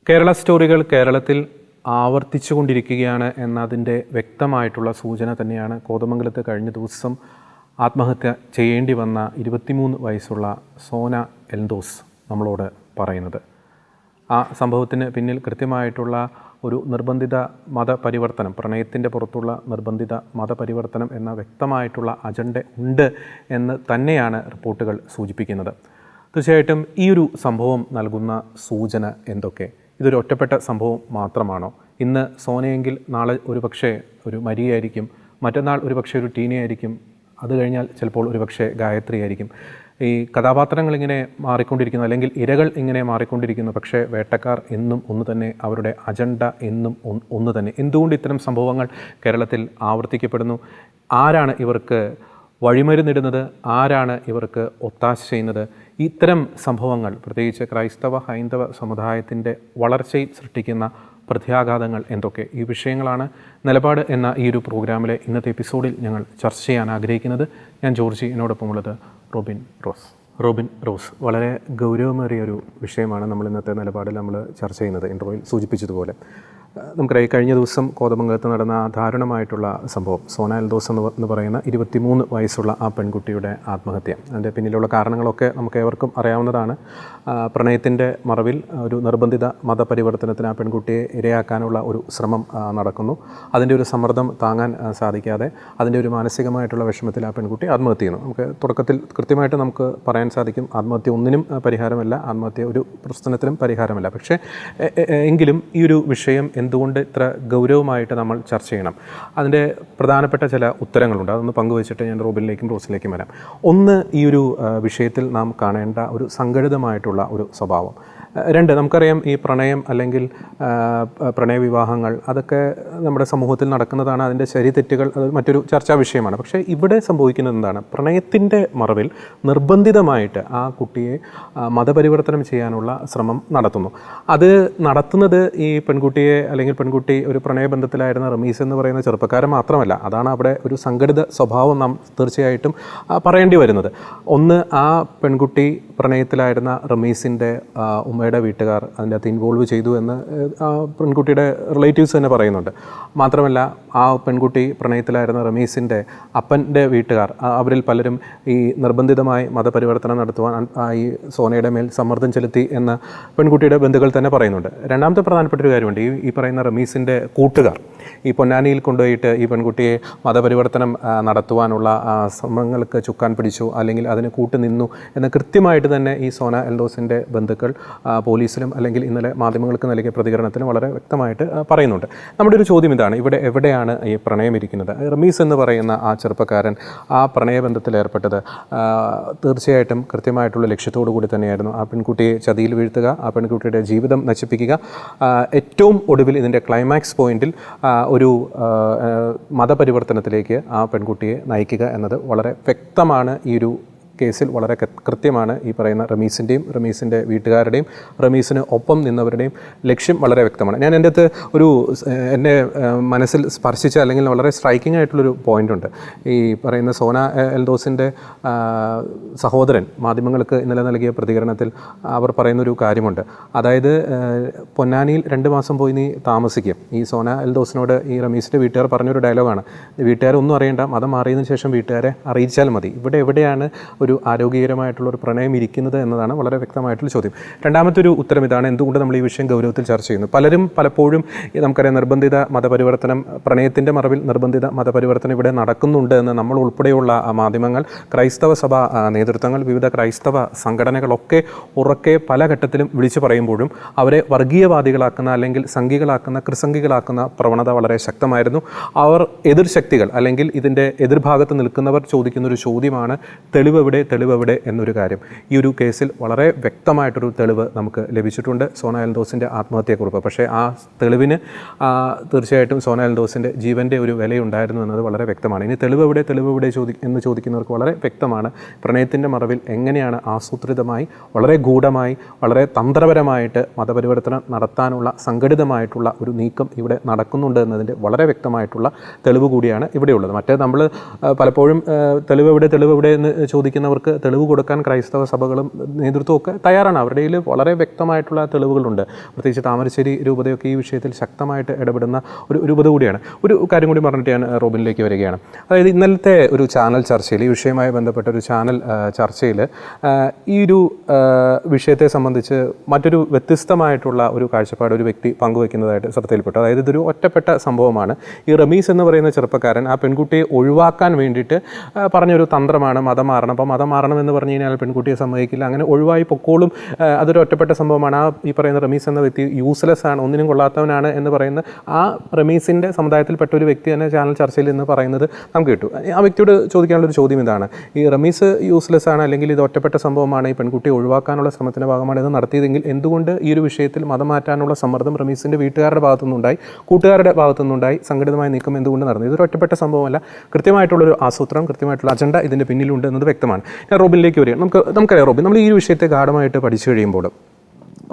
കേരള സ്റ്റോറികൾ കേരളത്തിൽ ആവർത്തിച്ചുകൊണ്ടിരിക്കുകയാണ് എന്നതിൻ്റെ വ്യക്തമായിട്ടുള്ള സൂചന തന്നെയാണ് കോതമംഗലത്ത് കഴിഞ്ഞ ദിവസം ആത്മഹത്യ ചെയ്യേണ്ടി വന്ന 23 വയസ്സുള്ള സോന എൽദോസ് നമ്മളോട് പറയുന്നത്. ആ സംഭവത്തിന് പിന്നിൽ കൃത്യമായിട്ടുള്ള ഒരു നിർബന്ധിത മതപരിവർത്തനം, പ്രണയത്തിൻ്റെ പുറത്തുള്ള നിർബന്ധിത മതപരിവർത്തനം എന്ന വ്യക്തമായിട്ടുള്ള അജണ്ട ഉണ്ട് എന്ന് തന്നെയാണ് റിപ്പോർട്ടുകൾ സൂചിപ്പിക്കുന്നത്. തീർച്ചയായിട്ടും ഈ ഒരു സംഭവം നൽകുന്ന സൂചന എന്തൊക്കെ? ഇതൊരു ഒറ്റപ്പെട്ട സംഭവം മാത്രമാണോ? ഇന്ന് സോനയെങ്കിൽ നാളെ ഒരുപക്ഷെ ഒരു മരിയായിരിക്കും, മറ്റന്നാൾ ഒരുപക്ഷെ ഒരു ടീനയായിരിക്കും, അത് കഴിഞ്ഞാൽ ചിലപ്പോൾ ഒരുപക്ഷെ ഗായത്രി ആയിരിക്കും. ഈ കഥാപാത്രങ്ങൾ ഇങ്ങനെ മാറിക്കൊണ്ടിരിക്കുന്നു, അല്ലെങ്കിൽ ഇരകൾ ഇങ്ങനെ മാറിക്കൊണ്ടിരിക്കുന്നു. പക്ഷേ വേട്ടക്കാർ എന്നും ഒന്ന് തന്നെ, അവരുടെ അജണ്ട എന്നും ഒന്ന് തന്നെ. എന്തുകൊണ്ട് ഇത്തരം സംഭവങ്ങൾ കേരളത്തിൽ ആവർത്തിക്കപ്പെടുന്നു? ആരാണ് ഇവർക്ക് വഴിമരുന്നിടുന്നത്? ആരാണ് ഇവർക്ക് ഒത്താശ ചെയ്യുന്നത്? ഇത്തരം സംഭവങ്ങൾ പ്രത്യേകിച്ച് ക്രൈസ്തവ ഹൈന്ദവ സമുദായത്തിൻ്റെ വളർച്ചയിൽ സൃഷ്ടിക്കുന്ന പ്രത്യാഘാതങ്ങൾ എന്തൊക്കെ? ഈ വിഷയങ്ങളാണ് നിലപാട് എന്ന ഈ ഒരു പ്രോഗ്രാമിലെ ഇന്നത്തെ എപ്പിസോഡിൽ ഞങ്ങൾ ചർച്ച ചെയ്യാൻ ആഗ്രഹിക്കുന്നത്. ഞാൻ ജോർജി, എന്നോടൊപ്പമുള്ളത് റോബിൻ റോസ്. വളരെ ഗൗരവമേറിയ ഒരു വിഷയമാണ് നമ്മൾ ഇന്നത്തെ നിലപാടിൽ നമ്മൾ ചർച്ച ചെയ്യുന്നത്. ഇൻട്രോയിൽ സൂചിപ്പിച്ചതുപോലെ നമുക്കറിയാം, കഴിഞ്ഞ ദിവസം കോതമംഗലത്ത് നടന്ന ദാരുണമായിട്ടുള്ള സംഭവം, സോന എൽദോസ് എന്ന് പറയുന്ന 23 വയസ്സുള്ള ആ പെൺകുട്ടിയുടെ ആത്മഹത്യ. അതിൻ്റെ പിന്നിലുള്ള കാരണങ്ങളൊക്കെ നമുക്ക് ഏവർക്കും അറിയാവുന്നതാണ്. പ്രണയത്തിൻ്റെ മറവിൽ ഒരു നിർബന്ധിത മതപരിവർത്തനത്തിന് ആ പെൺകുട്ടിയെ ഇരയാക്കാനുള്ള ഒരു ശ്രമം നടക്കുന്നു. അതിൻ്റെ ഒരു സമ്മർദ്ദം താങ്ങാൻ സാധിക്കാതെ അതിൻ്റെ ഒരു മാനസികമായിട്ടുള്ള വിഷമത്തിൽ ആ പെൺകുട്ടി ആത്മഹത്യ ചെയ്യുന്നു. നമുക്ക് തുടക്കത്തിൽ കൃത്യമായിട്ട് നമുക്ക് പറയാൻ സാധിക്കും, ആത്മഹത്യ ഒന്നിനും പരിഹാരമല്ല, ആത്മഹത്യ ഒരു പ്രശ്നത്തിനും പരിഹാരമല്ല. പക്ഷേ എങ്കിലും ഈ ഒരു വിഷയം എന്തുകൊണ്ട് ഇത്ര ഗൗരവമായിട്ട് നമ്മൾ ചർച്ച ചെയ്യണം? അതിൻ്റെ പ്രധാനപ്പെട്ട ചില ഉത്തരങ്ങളുണ്ട്. അതൊന്ന് പങ്കുവച്ചിട്ട് ഞാൻ റോസിലേക്കും വരാം. ഒന്ന്, ഈ ഒരു വിഷയത്തിൽ നാം കാണേണ്ട ഒരു സംഘടിതമായിട്ടുള്ള ഒരു സ്വഭാവം. 2, നമുക്കറിയാം, ഈ പ്രണയം അല്ലെങ്കിൽ പ്രണയവിവാഹങ്ങൾ അതൊക്കെ നമ്മുടെ സമൂഹത്തിൽ നടക്കുന്നതാണ്. അതിൻ്റെ ശരി തെറ്റുകൾ അത് മറ്റൊരു ചർച്ചാ വിഷയമാണ്. പക്ഷേ ഇവിടെ സംഭവിക്കുന്നത് എന്താണ്? പ്രണയത്തിൻ്റെ മറവിൽ നിർബന്ധിതമായിട്ട് ആ കുട്ടിയെ മതപരിവർത്തനം ചെയ്യാനുള്ള ശ്രമം നടത്തുന്നു. അത് നടത്തുന്നത് ഈ പെൺകുട്ടിയെ, അല്ലെങ്കിൽ പെൺകുട്ടി ഒരു പ്രണയബന്ധത്തിലായിരുന്ന റമീസ് എന്ന് പറയുന്ന ചെറുപ്പക്കാരൻ മാത്രമല്ല. അതാണ് അവിടെ ഒരു സംഘടിത സ്വഭാവം നാം തീർച്ചയായിട്ടും പറയേണ്ടി വരുന്നത്. ഒന്ന്, ആ പെൺകുട്ടി പ്രണയത്തിലായിരുന്ന റമീസിൻ്റെ ഉമ്മയുടെ വീട്ടുകാർ അതിൻ്റെ അകത്ത് ഇൻവോൾവ് ചെയ്തു എന്ന് ആ പെൺകുട്ടിയുടെ റിലേറ്റീവ്സ് തന്നെ പറയുന്നുണ്ട്. മാത്രമല്ല, ആ പെൺകുട്ടി പ്രണയത്തിലായിരുന്ന റമീസിൻ്റെ അപ്പൻ്റെ വീട്ടുകാർ, അവരിൽ പലരും ഈ നിർബന്ധിതമായി മതപരിവർത്തനം നടത്തുവാൻ ഈ സോനയുടെ മേൽ സമ്മർദ്ദം ചെലുത്തി എന്ന് പെൺകുട്ടിയുടെ ബന്ധുക്കൾ തന്നെ പറയുന്നുണ്ട്. രണ്ടാമത്തെ പ്രധാനപ്പെട്ട ഒരു കാര്യമുണ്ട്, ഈ പറയുന്ന റമീസിൻ്റെ കൂട്ടുകാർ ഈ പൊന്നാനിയിൽ കൊണ്ടുപോയിട്ട് ഈ പെൺകുട്ടിയെ മതപരിവർത്തനം നടത്തുവാനുള്ള ശ്രമങ്ങൾക്ക് ചുക്കാൻ പിടിച്ചു, അല്ലെങ്കിൽ അതിന് കൂട്ടുനിന്നു എന്ന് കൃത്യമായിട്ട് തന്നെ ഈ സോന എൽദോസിൻ്റെ ബന്ധുക്കൾ പോലീസിലും അല്ലെങ്കിൽ ഇന്നലെ മാധ്യമങ്ങൾക്ക് നൽകിയ പ്രതികരണത്തിന് വളരെ വ്യക്തമായിട്ട് പറയുന്നുണ്ട്. നമ്മുടെ ഒരു ചോദ്യം ഇതാണ്, ഇവിടെ എവിടെയാണ് ഈ പ്രണയം ഇരിക്കുന്നത്? റമീസ് എന്ന് പറയുന്ന ആ ചെറുപ്പക്കാരൻ ആ പ്രണയബന്ധത്തിൽ ഏർപ്പെട്ടത് തീർച്ചയായിട്ടും കൃത്യമായിട്ടുള്ള ലക്ഷ്യത്തോടു കൂടി തന്നെയായിരുന്നു. ആ പെൺകുട്ടിയെ ചതിയിൽ വീഴ്ത്തുക, ആ പെൺകുട്ടിയുടെ ജീവിതം നശിപ്പിക്കുക, ഏറ്റവും ഒടുവിൽ ഇതിൻ്റെ ക്ലൈമാക്സ് പോയിന്റിൽ ഒരു മതപരിവർത്തനത്തിലേക്ക് ആ പെൺകുട്ടിയെ നയിക്കുക എന്നത് വളരെ വ്യക്തമാണ്. ഈ ഒരു കേസിൽ വളരെ കൃത്യമാണ്. ഈ പറയുന്ന റമീസിൻ്റെ വീട്ടുകാരുടെയും റമീസിന് ഒപ്പം നിന്നവരുടെയും ലക്ഷ്യം വളരെ വ്യക്തമാണ്. ഞാൻ എൻ്റെ അടുത്ത് എന്നെ മനസ്സിൽ സ്പർശിച്ച, അല്ലെങ്കിൽ വളരെ സ്ട്രൈക്കിംഗ് ആയിട്ടുള്ളൊരു പോയിൻ്റുണ്ട്. ഈ പറയുന്ന സോന എൽദോസിൻ്റെ സഹോദരൻ മാധ്യമങ്ങൾക്ക് ഇന്നലെ നൽകിയ പ്രതികരണത്തിൽ അവർ പറയുന്നൊരു കാര്യമുണ്ട്. അതായത്, പൊന്നാനിയിൽ 2 മാസം പോയി നീ താമസിക്കുക. ഈ സോന എൽദോസിനോട് ഈ റമീസിൻ്റെ വീട്ടുകാർ പറഞ്ഞൊരു ഡയലോഗാണ്, വീട്ടുകാരൊന്നും അറിയേണ്ട, മതം മാറിയതിനു ശേഷം വീട്ടുകാരെ അറിയിച്ചാൽ മതി. ഇവിടെ എവിടെയാണ് ഒരു ആരോഗ്യകരമായിട്ടുള്ള ഒരു പ്രണയം ഇരിക്കുന്നത് എന്നതാണ് വളരെ വ്യക്തമായിട്ടുള്ള ചോദ്യം. രണ്ടാമത്തെ ഒരു ഉത്തരം ഇതാണ്, എന്തുകൊണ്ട് നമ്മൾ ഈ വിഷയം ഗൗരവത്തിൽ ചർച്ച ചെയ്യുന്നു? പലപ്പോഴും നമുക്കറിയാം, നിർബന്ധിത മതപരിവർത്തനം, പ്രണയത്തിൻ്റെ മറവിൽ നിർബന്ധിത മതപരിവർത്തനം ഇവിടെ നടക്കുന്നുണ്ട് എന്ന് നമ്മൾ ഉൾപ്പെടെയുള്ള മാധ്യമങ്ങൾ, ക്രൈസ്തവ സഭ നേതൃത്വങ്ങൾ, വിവിധ ക്രൈസ്തവ സംഘടനകളൊക്കെ ഉറക്കെ പല ഘട്ടത്തിലും വിളിച്ചു പറയുമ്പോഴും അവരെ വർഗീയവാദികളാക്കുന്ന, അല്ലെങ്കിൽ സംഘികളാക്കുന്ന, ക്രിസംഘികളാക്കുന്ന പ്രവണത വളരെ ശക്തമായിരുന്നു. അവർ എതിർശക്തികൾ, അല്ലെങ്കിൽ ഇതിൻ്റെ എതിർഭാഗത്ത് നിൽക്കുന്നവർ ചോദിക്കുന്നൊരു ചോദ്യമാണ്, തെളിവെവിടെ എന്നൊരു കാര്യം. ഈ ഒരു കേസിൽ വളരെ വ്യക്തമായിട്ടൊരു തെളിവ് നമുക്ക് ലഭിച്ചിട്ടുണ്ട്, സോന എൽദോസിൻ്റെ ആത്മഹത്യക്കുറിപ്പ്. പക്ഷേ ആ തെളിവിന് തീർച്ചയായിട്ടും സോന എൽദോസിൻ്റെ ജീവൻ്റെ ഒരു വിലയുണ്ടായിരുന്നു എന്നത് വളരെ വ്യക്തമാണ്. ഇനി തെളിവെവിടെ എന്ന് ചോദിക്കുന്നവർക്ക് വളരെ വ്യക്തമാണ്, പ്രണയത്തിൻ്റെ മറവിൽ എങ്ങനെയാണ് ആസൂത്രിതമായി, വളരെ ഗൂഢമായി, വളരെ തന്ത്രപരമായിട്ട് മതപരിവർത്തനം നടത്താനുള്ള സംഘടിതമായിട്ടുള്ള ഒരു നീക്കം ഇവിടെ നടക്കുന്നുണ്ട് എന്നതിൻ്റെ വളരെ വ്യക്തമായിട്ടുള്ള തെളിവ് കൂടിയാണ് ഇവിടെയുള്ളത്. മറ്റേ നമ്മൾ പലപ്പോഴും തെളിവെവിടെ എന്ന് ചോദിക്കുന്ന ആരോപിക്കുന്നവർക്ക് തെളിവ് കൊടുക്കാൻ ക്രൈസ്തവ സഭകളും നേതൃത്വമൊക്കെ തയ്യാറാണ്. അവരുടെ കയ്യിൽ വളരെ വ്യക്തമായിട്ടുള്ള തെളിവുകളുണ്ട്. പ്രത്യേകിച്ച് താമരശ്ശേരി രൂപതയൊക്കെ ഈ വിഷയത്തിൽ ശക്തമായിട്ട് ഇടപെടുന്ന ഒരു രൂപത കൂടിയാണ്. ഒരു കാര്യം കൂടി പറഞ്ഞിട്ട് ഞാൻ റോബിനിലേക്ക് വരികയാണ്. അതായത് ഇന്നലത്തെ ഒരു ചാനൽ ചർച്ചയിൽ, ഈ വിഷയവുമായി ബന്ധപ്പെട്ട ഒരു ചാനൽ ചർച്ചയിൽ ഈ ഒരു വിഷയത്തെ സംബന്ധിച്ച് മറ്റൊരു വ്യത്യസ്തമായിട്ടുള്ള ഒരു കാഴ്ചപ്പാട് ഒരു വ്യക്തി പങ്കുവയ്ക്കുന്നതായിട്ട് ശ്രദ്ധയിൽപ്പെട്ടു. അതായത് ഇതൊരു ഒറ്റപ്പെട്ട സംഭവമാണ്. ഈ റമീസ് എന്ന് പറയുന്ന ചെറുപ്പക്കാരൻ ആ പെൺകുട്ടിയെ ഒഴിവാക്കാൻ വേണ്ടിയിട്ട് പറഞ്ഞൊരു തന്ത്രമാണ് മതം മാറണം. അപ്പോൾ മതം മാറണം എന്ന് പറഞ്ഞു കഴിഞ്ഞാൽ പെൺകുട്ടിയെ സമ്മതിക്കില്ല, അങ്ങനെ ഒഴിവായി പൊക്കോളും, അതൊരു ഒറ്റപ്പെട്ട സംഭവമാണ്. ഈ പറയുന്ന റമീസ് എന്ന വ്യക്തി യൂസ്ലെസ് ആണ്, ഒന്നിനും കൊള്ളാത്തവനാണ് എന്ന് പറയുന്ന ആ റമീസിൻ്റെ സമുദായത്തിൽപ്പെട്ട ഒരു വ്യക്തി തന്നെ ചാനൽ ചർച്ചയിൽ നിന്ന് പറയുന്നത് നമുക്ക് കിട്ടും. ആ വ്യക്തിയോട് ചോദിക്കാനുള്ളൊരു ചോദ്യം ഇതാണ്: ഈ റമീസ് യൂസ്ലെസ് ആണ്, അല്ലെങ്കിൽ ഇത് ഒറ്റപ്പെട്ട സംഭവമാണ്, ഈ പെൺകുട്ടിയെ ഒഴിവാക്കാനുള്ള ശ്രമത്തിൻ്റെ ഭാഗമാണ് ഇത് നടത്തിയതെങ്കിൽ എന്തുകൊണ്ട് ഈ ഒരു വിഷയത്തിൽ മതം മാറ്റാനുള്ള സമ്മർദ്ദം റമീസിൻ്റെ വീട്ടുകാരുടെ ഭാഗത്തുനിന്നുണ്ടായി, കൂട്ടുകാരുടെ ഭാഗത്തുനിന്നുണ്ടായി, സംഘടിതമായ നീക്കം എന്തുകൊണ്ട് നടന്നു? ഇതൊരു ഒറ്റപ്പെട്ട സംഭവമല്ല, കൃത്യമായിട്ടുള്ളൊരു ആസൂത്രണം, കൃത്യമായിട്ടുള്ള അജണ്ട ഇതിൻ്റെ പിന്നിലുണ്ട് എന്നത് വ്യക്തമാണ്. ഞാൻ റോബിനിലേക്ക് വരിക. നമുക്കറിയാം റോബിൻ, നമ്മൾ ഈ വിഷയത്തെ ഗാഢമായിട്ട് പഠിച്ചു കഴിയുമ്പോൾ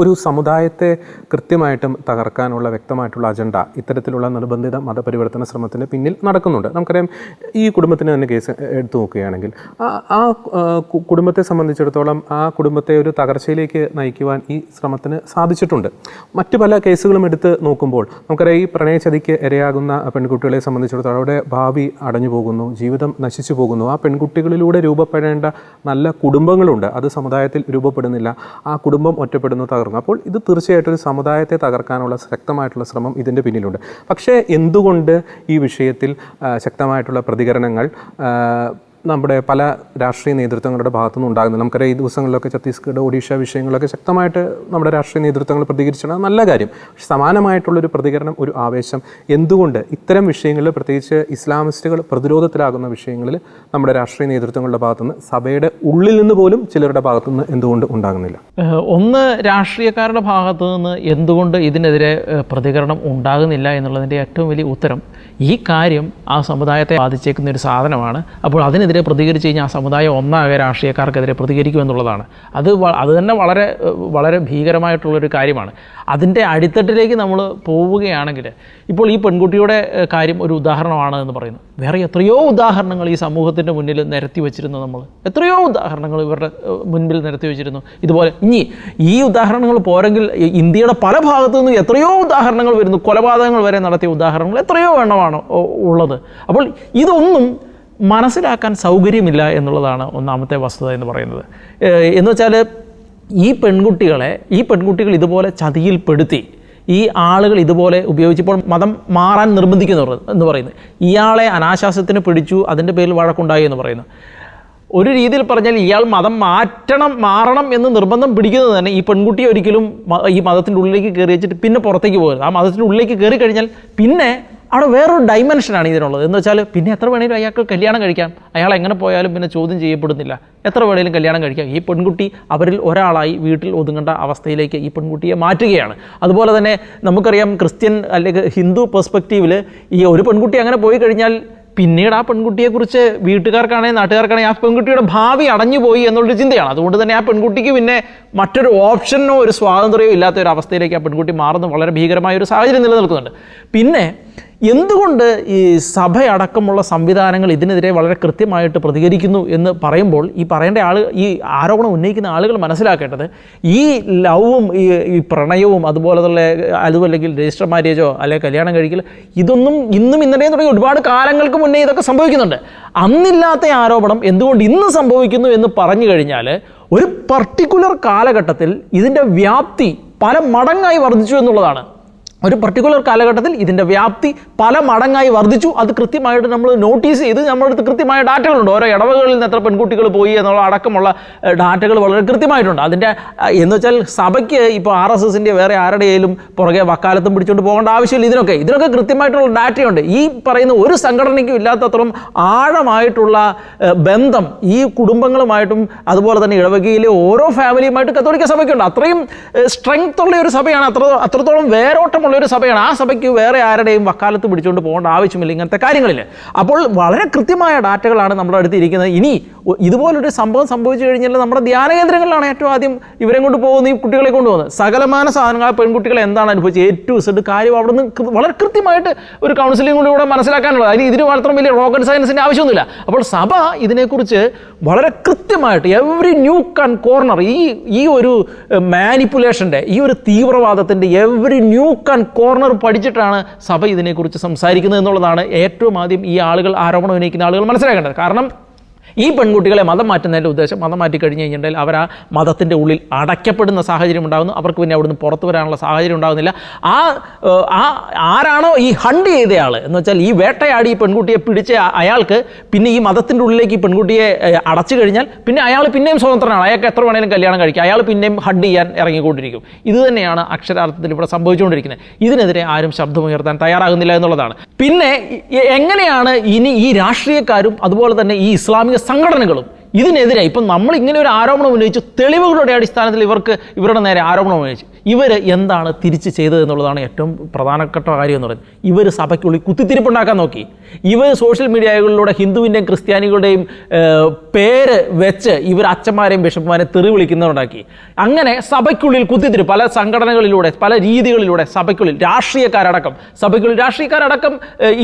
ഒരു സമുദായത്തെ കൃത്യമായിട്ടും തകർക്കാനുള്ള വ്യക്തമായിട്ടുള്ള അജണ്ട ഇത്തരത്തിലുള്ള നിർബന്ധിത മതപരിവർത്തന ശ്രമത്തിന് പിന്നിൽ നടക്കുന്നുണ്ട്. നമുക്കറിയാം, ഈ കുടുംബത്തിന് തന്നെ കേസ് എടുത്തു നോക്കുകയാണെങ്കിൽ ആ കുടുംബത്തെ സംബന്ധിച്ചിടത്തോളം ആ കുടുംബത്തെ ഒരു തകർച്ചയിലേക്ക് നയിക്കുവാൻ ഈ ശ്രമത്തിന് സാധിച്ചിട്ടുണ്ട്. മറ്റു പല കേസുകളും എടുത്ത് നോക്കുമ്പോൾ നമുക്കറിയാം, ഈ പ്രണയചതിക്ക് ഇരയാകുന്ന പെൺകുട്ടികളെ സംബന്ധിച്ചിടത്തോളം അവരുടെ ഭാവി അടഞ്ഞു പോകുന്നു, ജീവിതം നശിച്ചു പോകുന്നു. ആ പെൺകുട്ടികളിലൂടെ രൂപപ്പെടേണ്ട നല്ല കുടുംബങ്ങളുണ്ട്, അത് സമുദായത്തിൽ രൂപപ്പെടുന്നില്ല, ആ കുടുംബം ഒറ്റപ്പെടുന്നു, അപ്പോൾ ഇത് തീർച്ചയായിട്ടും ഒരു സമുദായത്തെ തകർക്കാനുള്ള ശക്തമായിട്ടുള്ള ശ്രമം ഇതിൻ്റെ പിന്നിലുണ്ട്. പക്ഷേ എന്തുകൊണ്ട് ഈ വിഷയത്തിൽ ശക്തമായിട്ടുള്ള പ്രതികരണങ്ങൾ നമ്മുടെ പല രാഷ്ട്രീയ നേതൃത്വങ്ങളുടെ ഭാഗത്തുനിന്ന് ഉണ്ടാകുന്നത്? നമുക്കറിയാം, ഈ ദിവസങ്ങളിലൊക്കെ ഛത്തീസ്ഗഡ്, ഒഡീഷ വിഷയങ്ങളൊക്കെ ശക്തമായിട്ട് നമ്മുടെ രാഷ്ട്രീയ നേതൃത്വങ്ങൾ പ്രതികരിച്ചാണ്, നല്ല കാര്യം. പക്ഷെ സമാനമായിട്ടുള്ളൊരു പ്രതികരണം, ഒരു ആവേശം എന്തുകൊണ്ട് ഇത്തരം വിഷയങ്ങളിൽ, പ്രത്യേകിച്ച് ഇസ്ലാമിസ്റ്റുകൾ പ്രതിരോധത്തിലാകുന്ന വിഷയങ്ങളിൽ നമ്മുടെ രാഷ്ട്രീയ നേതൃത്വങ്ങളുടെ ഭാഗത്തുനിന്ന്, സഭയുടെ ഉള്ളിൽ നിന്ന് പോലും ചിലരുടെ ഭാഗത്തുനിന്ന് എന്തുകൊണ്ട് ഉണ്ടാകുന്നില്ല? ഒന്ന്, രാഷ്ട്രീയക്കാരുടെ ഭാഗത്തു നിന്ന് എന്തുകൊണ്ട് ഇതിനെതിരെ പ്രതികരണം ഉണ്ടാകുന്നില്ല എന്നുള്ളതിൻ്റെ ഏറ്റവും വലിയ ഉത്തരം, ഈ കാര്യം ആ സമുദായത്തെ ബാധിച്ചേക്കുന്ന ഒരു സാധനമാണ്. അപ്പോൾ അതിനെതിരെ പ്രതികരിച്ച് കഴിഞ്ഞാൽ ആ സമുദായം ഒന്നാകെ രാഷ്ട്രീയക്കാർക്കെതിരെ പ്രതികരിക്കുമെന്നുള്ളതാണ്. അത് തന്നെ വളരെ വളരെ ഭീകരമായിട്ടുള്ളൊരു കാര്യമാണ്. അതിൻ്റെ അടിത്തട്ടിലേക്ക് നമ്മൾ പോവുകയാണെങ്കിൽ, ഇപ്പോൾ ഈ പെൺകുട്ടിയുടെ കാര്യം ഒരു ഉദാഹരണമാണ് എന്ന് പറയുന്നു. വേറെ എത്രയോ ഉദാഹരണങ്ങൾ ഈ സമൂഹത്തിൻ്റെ മുന്നിൽ നിരത്തി വെച്ചിരുന്നു. നമ്മൾ എത്രയോ ഉദാഹരണങ്ങൾ ഇവരുടെ മുൻപിൽ നിരത്തി വെച്ചിരുന്നു. ഇതുപോലെ ഇനി ഈ ഉദാഹരണങ്ങൾ പോരെങ്കിൽ ഇന്ത്യയുടെ പല ഭാഗത്തു നിന്നും എത്രയോ ഉദാഹരണങ്ങൾ വരുന്നു. കൊലപാതകങ്ങൾ വരെ നടത്തിയ ഉദാഹരണങ്ങൾ എത്രയോ എണ്ണമാണ് ഉള്ളത്. അപ്പോൾ ഇതൊന്നും മനസ്സിലാക്കാൻ സൗകര്യമില്ല എന്നുള്ളതാണ് ഒന്നാമത്തെ വസ്തുത എന്ന് പറയുന്നത്. എന്ന് വെച്ചാൽ ഈ പെൺകുട്ടികൾ ഇതുപോലെ ചതിയിൽപ്പെടുത്തി ഈ ആളുകൾ ഇതുപോലെ ഉപയോഗിച്ചപ്പോൾ മതം മാറാൻ നിർബന്ധിക്കുന്നു എന്ന് പറയുന്നത്, ഇയാളെ അനാശാസ്യത്തിന് പിടിച്ചു, അതിൻ്റെ പേരിൽ വഴക്കുണ്ടായി എന്ന് പറയുന്നു. ഒരു രീതിയിൽ പറഞ്ഞാൽ ഇയാൾ മതം മാറണം എന്ന് നിർബന്ധം പിടിക്കുന്നത് തന്നെ ഈ പെൺകുട്ടിയെ ഒരിക്കലും ഈ മതത്തിൻ്റെ ഉള്ളിലേക്ക് കയറി വെച്ചിട്ട് പിന്നെ പുറത്തേക്ക് പോകരുത്. ആ മതത്തിൻ്റെ ഉള്ളിലേക്ക് കയറി കഴിഞ്ഞാൽ പിന്നെ അവിടെ വേറൊരു ഡൈമെൻഷനാണ് ഇതിനുള്ളത്. എന്ന് വെച്ചാൽ പിന്നെ എത്ര വേണേലും അയാൾക്ക് കല്യാണം കഴിക്കാം, അയാൾ എങ്ങനെ പോയാലും പിന്നെ ചോദ്യം ചെയ്യപ്പെടുന്നില്ല, എത്ര വേണേലും കല്യാണം കഴിക്കാം. ഈ പെൺകുട്ടി അവരിൽ ഒരാളായി വീട്ടിൽ ഒതുങ്ങേണ്ട അവസ്ഥയിലേക്ക് ഈ പെൺകുട്ടിയെ മാറ്റുകയാണ്. അതുപോലെ തന്നെ നമുക്കറിയാം, ക്രിസ്ത്യൻ അല്ലെങ്കിൽ ഹിന്ദു പെർസ്പെക്റ്റീവിൽ ഈ ഒരു പെൺകുട്ടി അങ്ങനെ പോയി കഴിഞ്ഞാൽ പിന്നീട് ആ പെൺകുട്ടിയെക്കുറിച്ച് വീട്ടുകാർക്കാണെങ്കിൽ നാട്ടുകാർക്കാണെങ്കിൽ ആ പെൺകുട്ടിയുടെ ഭാവി അടഞ്ഞുപോയി എന്നുള്ളൊരു ചിന്തയാണ്. അതുകൊണ്ട് തന്നെ ആ പെൺകുട്ടിക്ക് പിന്നെ മറ്റൊരു ഓപ്ഷനോ ഒരു സ്വാതന്ത്ര്യമോ ഇല്ലാത്ത ഒരു അവസ്ഥയിലേക്ക് ആ പെൺകുട്ടി മാറുന്ന വളരെ ഭീകരമായ ഒരു സാഹചര്യം നിലനിൽക്കുന്നുണ്ട്. പിന്നെ എന്തുകൊണ്ട് ഈ സഭയടക്കമുള്ള സംവിധാനങ്ങൾ ഇതിനെതിരെ വളരെ കൃത്യമായിട്ട് പ്രതികരിക്കുന്നു എന്ന് പറയുമ്പോൾ, ഈ പറയേണ്ട ഈ ആരോപണം ഉന്നയിക്കുന്ന ആളുകൾ മനസ്സിലാക്കേണ്ടത്, ഈ ലവും ഈ പ്രണയവും അതുമല്ലെങ്കിൽ രജിസ്റ്റർ മാരേജോ അല്ലെങ്കിൽ കല്യാണം കഴിക്കൽ, ഇതൊന്നും ഇന്നും ഇന്നലെയും തുടങ്ങി ഒരുപാട് കാലങ്ങൾക്ക് മുന്നേ ഇതൊക്കെ സംഭവിക്കുന്നുണ്ട്. അന്നില്ലാത്ത ആരോപണം എന്തുകൊണ്ട് ഇന്ന് സംഭവിക്കുന്നു എന്ന് പറഞ്ഞു കഴിഞ്ഞാൽ, ഒരു പർട്ടിക്കുലർ കാലഘട്ടത്തിൽ ഇതിൻ്റെ വ്യാപ്തി പല മടങ്ങായി വർദ്ധിച്ചു എന്നുള്ളതാണ്. ഒരു പർട്ടിക്കുലർ കാലഘട്ടത്തിൽ ഇതിൻ്റെ വ്യാപ്തി പല മടങ്ങായി വർദ്ധിച്ചു. അത് കൃത്യമായിട്ട് നമ്മൾ നോട്ടീസ് ചെയ്ത് നമ്മുടെ അടുത്ത് കൃത്യമായ ഡാറ്റകളുണ്ട്. ഓരോ ഇടവകളിൽ നിന്ന് എത്ര പെൺകുട്ടികൾ പോയി എന്നുള്ള അടക്കമുള്ള ഡാറ്റകൾ വളരെ കൃത്യമായിട്ടുണ്ട്. അതിൻ്റെ എന്ന് വെച്ചാൽ സഭയ്ക്ക് ഇപ്പോൾ RSSൻ്റെ വേറെ ആരുടെയും പുറകെ വക്കാലത്തും പിടിച്ചുകൊണ്ട് പോകേണ്ട ആവശ്യമില്ല. ഇതിനൊക്കെ കൃത്യമായിട്ടുള്ള ഡാറ്റയുണ്ട്. ഈ പറയുന്ന ഒരു സംഘടനയ്ക്കും ഇല്ലാത്തത്രയും ആഴമായിട്ടുള്ള ബന്ധം ഈ കുടുംബങ്ങളുമായിട്ടും അതുപോലെ തന്നെ ഇടവകയിലെ ഓരോ ഫാമിലിയുമായിട്ട് കത്തോലിക്ക സഭയ്ക്കുണ്ട്. അത്രയും സ്ട്രെങ്ത് ഉള്ള ഒരു സഭയാണ്. അത്രത്തോളം വേരോട്ടം ഒരു സഭയാണ്. ആ സഭയ്ക്ക് വേറെ ആരുടെയും വക്കാലത്ത് പിടിച്ചുകൊണ്ട് പോകേണ്ട ആവശ്യമില്ല ഇങ്ങനത്തെ കാര്യങ്ങളിൽ. അപ്പോൾ വളരെ കൃത്യമായ ഡാറ്റകളാണ് നമ്മുടെ അടുത്ത് ഇരിക്കുന്നത്. ഇനി ഇതുപോലൊരു സംഭവം സംഭവിച്ചു കഴിഞ്ഞാൽ നമ്മുടെ ധ്യാന കേന്ദ്രങ്ങളിലാണ് ഏറ്റവും ആദ്യം ഇവരെ കൊണ്ട് പോകുന്നത്, ഈ കുട്ടികളെ കൊണ്ടുപോകുന്നത്. സകലമാന സാധനങ്ങൾ പെൺകുട്ടികൾ എന്താണ് അനുഭവിച്ചത് A to Z കാര്യം അവിടെ നിന്ന് വളരെ കൃത്യമായിട്ട് ഒരു കൗൺസിലിംഗിലൂടെ മനസ്സിലാക്കാനുള്ളത്. അതിന് ഇതിന് മാത്രം വലിയ റോക്കറ്റ് സയൻസിൻ്റെ ആവശ്യമൊന്നുമില്ല. അപ്പോൾ സഭ ഇതിനെക്കുറിച്ച് വളരെ കൃത്യമായിട്ട് എവറി ന്യൂക്ക് ആൻഡ് കോർണർ, ഈ ഒരു മാനിപ്പുലേഷൻ്റെ, ഈ ഒരു തീവ്രവാദത്തിൻ്റെ എവറി ന്യൂക്ക് ആൻഡ് കോർണർ പഠിച്ചിട്ടാണ് സഭ ഇതിനെക്കുറിച്ച് സംസാരിക്കുന്നത് എന്നുള്ളതാണ് ഏറ്റവും ആദ്യം ഈ ആളുകൾ, ആരോപണം ഉന്നയിക്കുന്ന ആളുകൾ മനസ്സിലാക്കേണ്ടത്. കാരണം ഈ പെൺകുട്ടികളെ മതം മാറ്റുന്നതിൻ്റെ ഉദ്ദേശം, മതം മാറ്റി കഴിഞ്ഞ് കഴിഞ്ഞിട്ടുണ്ടെങ്കിൽ അവർ ആ മതത്തിൻ്റെ ഉള്ളിൽ അടയ്ക്കപ്പെടുന്ന സാഹചര്യം ഉണ്ടാകുന്നു. അവർക്ക് പിന്നെ അവിടുന്ന് പുറത്തു വരാനുള്ള സാഹചര്യം ഉണ്ടാകുന്നില്ല. ആരാണോ ഈ ഹണ്ട് ചെയ്തയാൾ എന്ന് വെച്ചാൽ ഈ വേട്ടയാടി ഈ പെൺകുട്ടിയെ പിടിച്ച അയാൾക്ക് പിന്നെ ഈ മതത്തിൻ്റെ ഉള്ളിലേക്ക് ഈ പെൺകുട്ടിയെ അടച്ചു കഴിഞ്ഞാൽ പിന്നെ അയാൾ പിന്നെയും സ്വതന്ത്രനാണ്. അയാൾക്ക് എത്ര വേണേലും കല്യാണം കഴിക്കുക, അയാൾ പിന്നെയും ഹണ്ട് ചെയ്യാൻ ഇറങ്ങിക്കൊണ്ടിരിക്കും. ഇത് തന്നെയാണ് അക്ഷരാർത്ഥത്തിൽ ഇവിടെ സംഭവിച്ചുകൊണ്ടിരിക്കുന്നത്. ഇതിനെതിരെ ആരും ശബ്ദമുയർത്താൻ തയ്യാറാകുന്നില്ല എന്നുള്ളതാണ്. പിന്നെ എങ്ങനെയാണ് ഇനി ഈ രാഷ്ട്രീയക്കാരും അതുപോലെ തന്നെ ഈ ഇസ്ലാമിക സംഘടനകളും ഇതിനെതിരെ ഇപ്പം നമ്മൾ ഇങ്ങനെ ഒരു ആരോപണം ഉന്നയിച്ചു, തെളിവുകളുടെ അടിസ്ഥാനത്തിൽ ഇവരുടെ നേരെ ആരോപണം ഉന്നയിച്ചു. ഇവർ എന്താണ് തിരിച്ച് ചെയ്തത് എന്നുള്ളതാണ് ഏറ്റവും പ്രധാനപ്പെട്ട കാര്യം എന്ന് പറയുന്നത്. ഇവർ സഭയ്ക്കുള്ളിൽ കുത്തിത്തിരിപ്പുണ്ടാക്കാൻ നോക്കി. ഇവർ സോഷ്യൽ മീഡിയകളിലൂടെ ഹിന്ദുവിൻ്റെയും ക്രിസ്ത്യാനികളുടെയും പേര് വെച്ച് ഇവർ അച്ഛന്മാരെയും ബിഷപ്പുമാരെയും തെറി വിളിക്കുന്നവരുണ്ടാക്കി. അങ്ങനെ സഭയ്ക്കുള്ളിൽ കുത്തിത്തിരിപ്പ് പല സംഘടനകളിലൂടെ, പല രീതികളിലൂടെ സഭയ്ക്കുള്ളിൽ രാഷ്ട്രീയക്കാരടക്കം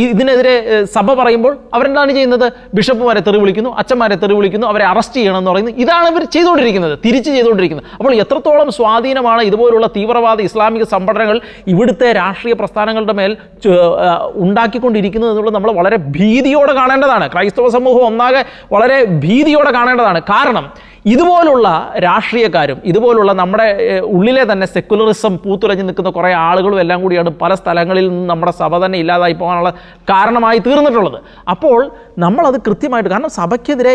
ഇതിനെതിരെ സഭ പറയുമ്പോൾ അവരെന്താണ് ചെയ്യുന്നത്? ബിഷപ്പുമാരെ തെറി വിളിക്കുന്നു, അച്ഛന്മാരെ തെറി വിളിക്കുന്നു, അവരെ അറസ്റ്റ് ചെയ്യണമെന്ന് പറയുന്നത്. ഇതാണ് ഇവർ ചെയ്തുകൊണ്ടിരിക്കുന്നത്, തിരിച്ച് ചെയ്തുകൊണ്ടിരിക്കുന്നത്. അപ്പോൾ എത്രത്തോളം സ്വാധീനമാണ് ഇതുപോലുള്ള തീവ്രവാദ ഇസ്ലാമിക സംഘടനകൾ ഇവിടുത്തെ രാഷ്ട്രീയ പ്രസ്ഥാനങ്ങളുടെ മേൽ ഉണ്ടാക്കിക്കൊണ്ടിരിക്കുന്നത് എന്നുള്ളത് നമ്മൾ വളരെ ഭീതിയോടെ കാണേണ്ടതാണ്. ക്രൈസ്തവ സമൂഹം ഒന്നാകെ വളരെ ഭീതിയോടെ കാണേണ്ടതാണ്. കാരണം ഇതുപോലുള്ള രാഷ്ട്രീയക്കാരും ഇതുപോലുള്ള നമ്മുടെ ഉള്ളിലെ തന്നെ സെക്കുലറിസം പൂത്തുലഞ്ഞു നിൽക്കുന്ന കുറേ ആളുകളും എല്ലാം കൂടിയാണ് പല സ്ഥലങ്ങളിൽ നിന്ന് നമ്മുടെ സഭ തന്നെ ഇല്ലാതായി പോകാനുള്ള കാരണമായി തീർന്നിട്ടുള്ളത്. അപ്പോൾ നമ്മളത് കൃത്യമായിട്ട്, കാരണം സഭയ്ക്കെതിരെ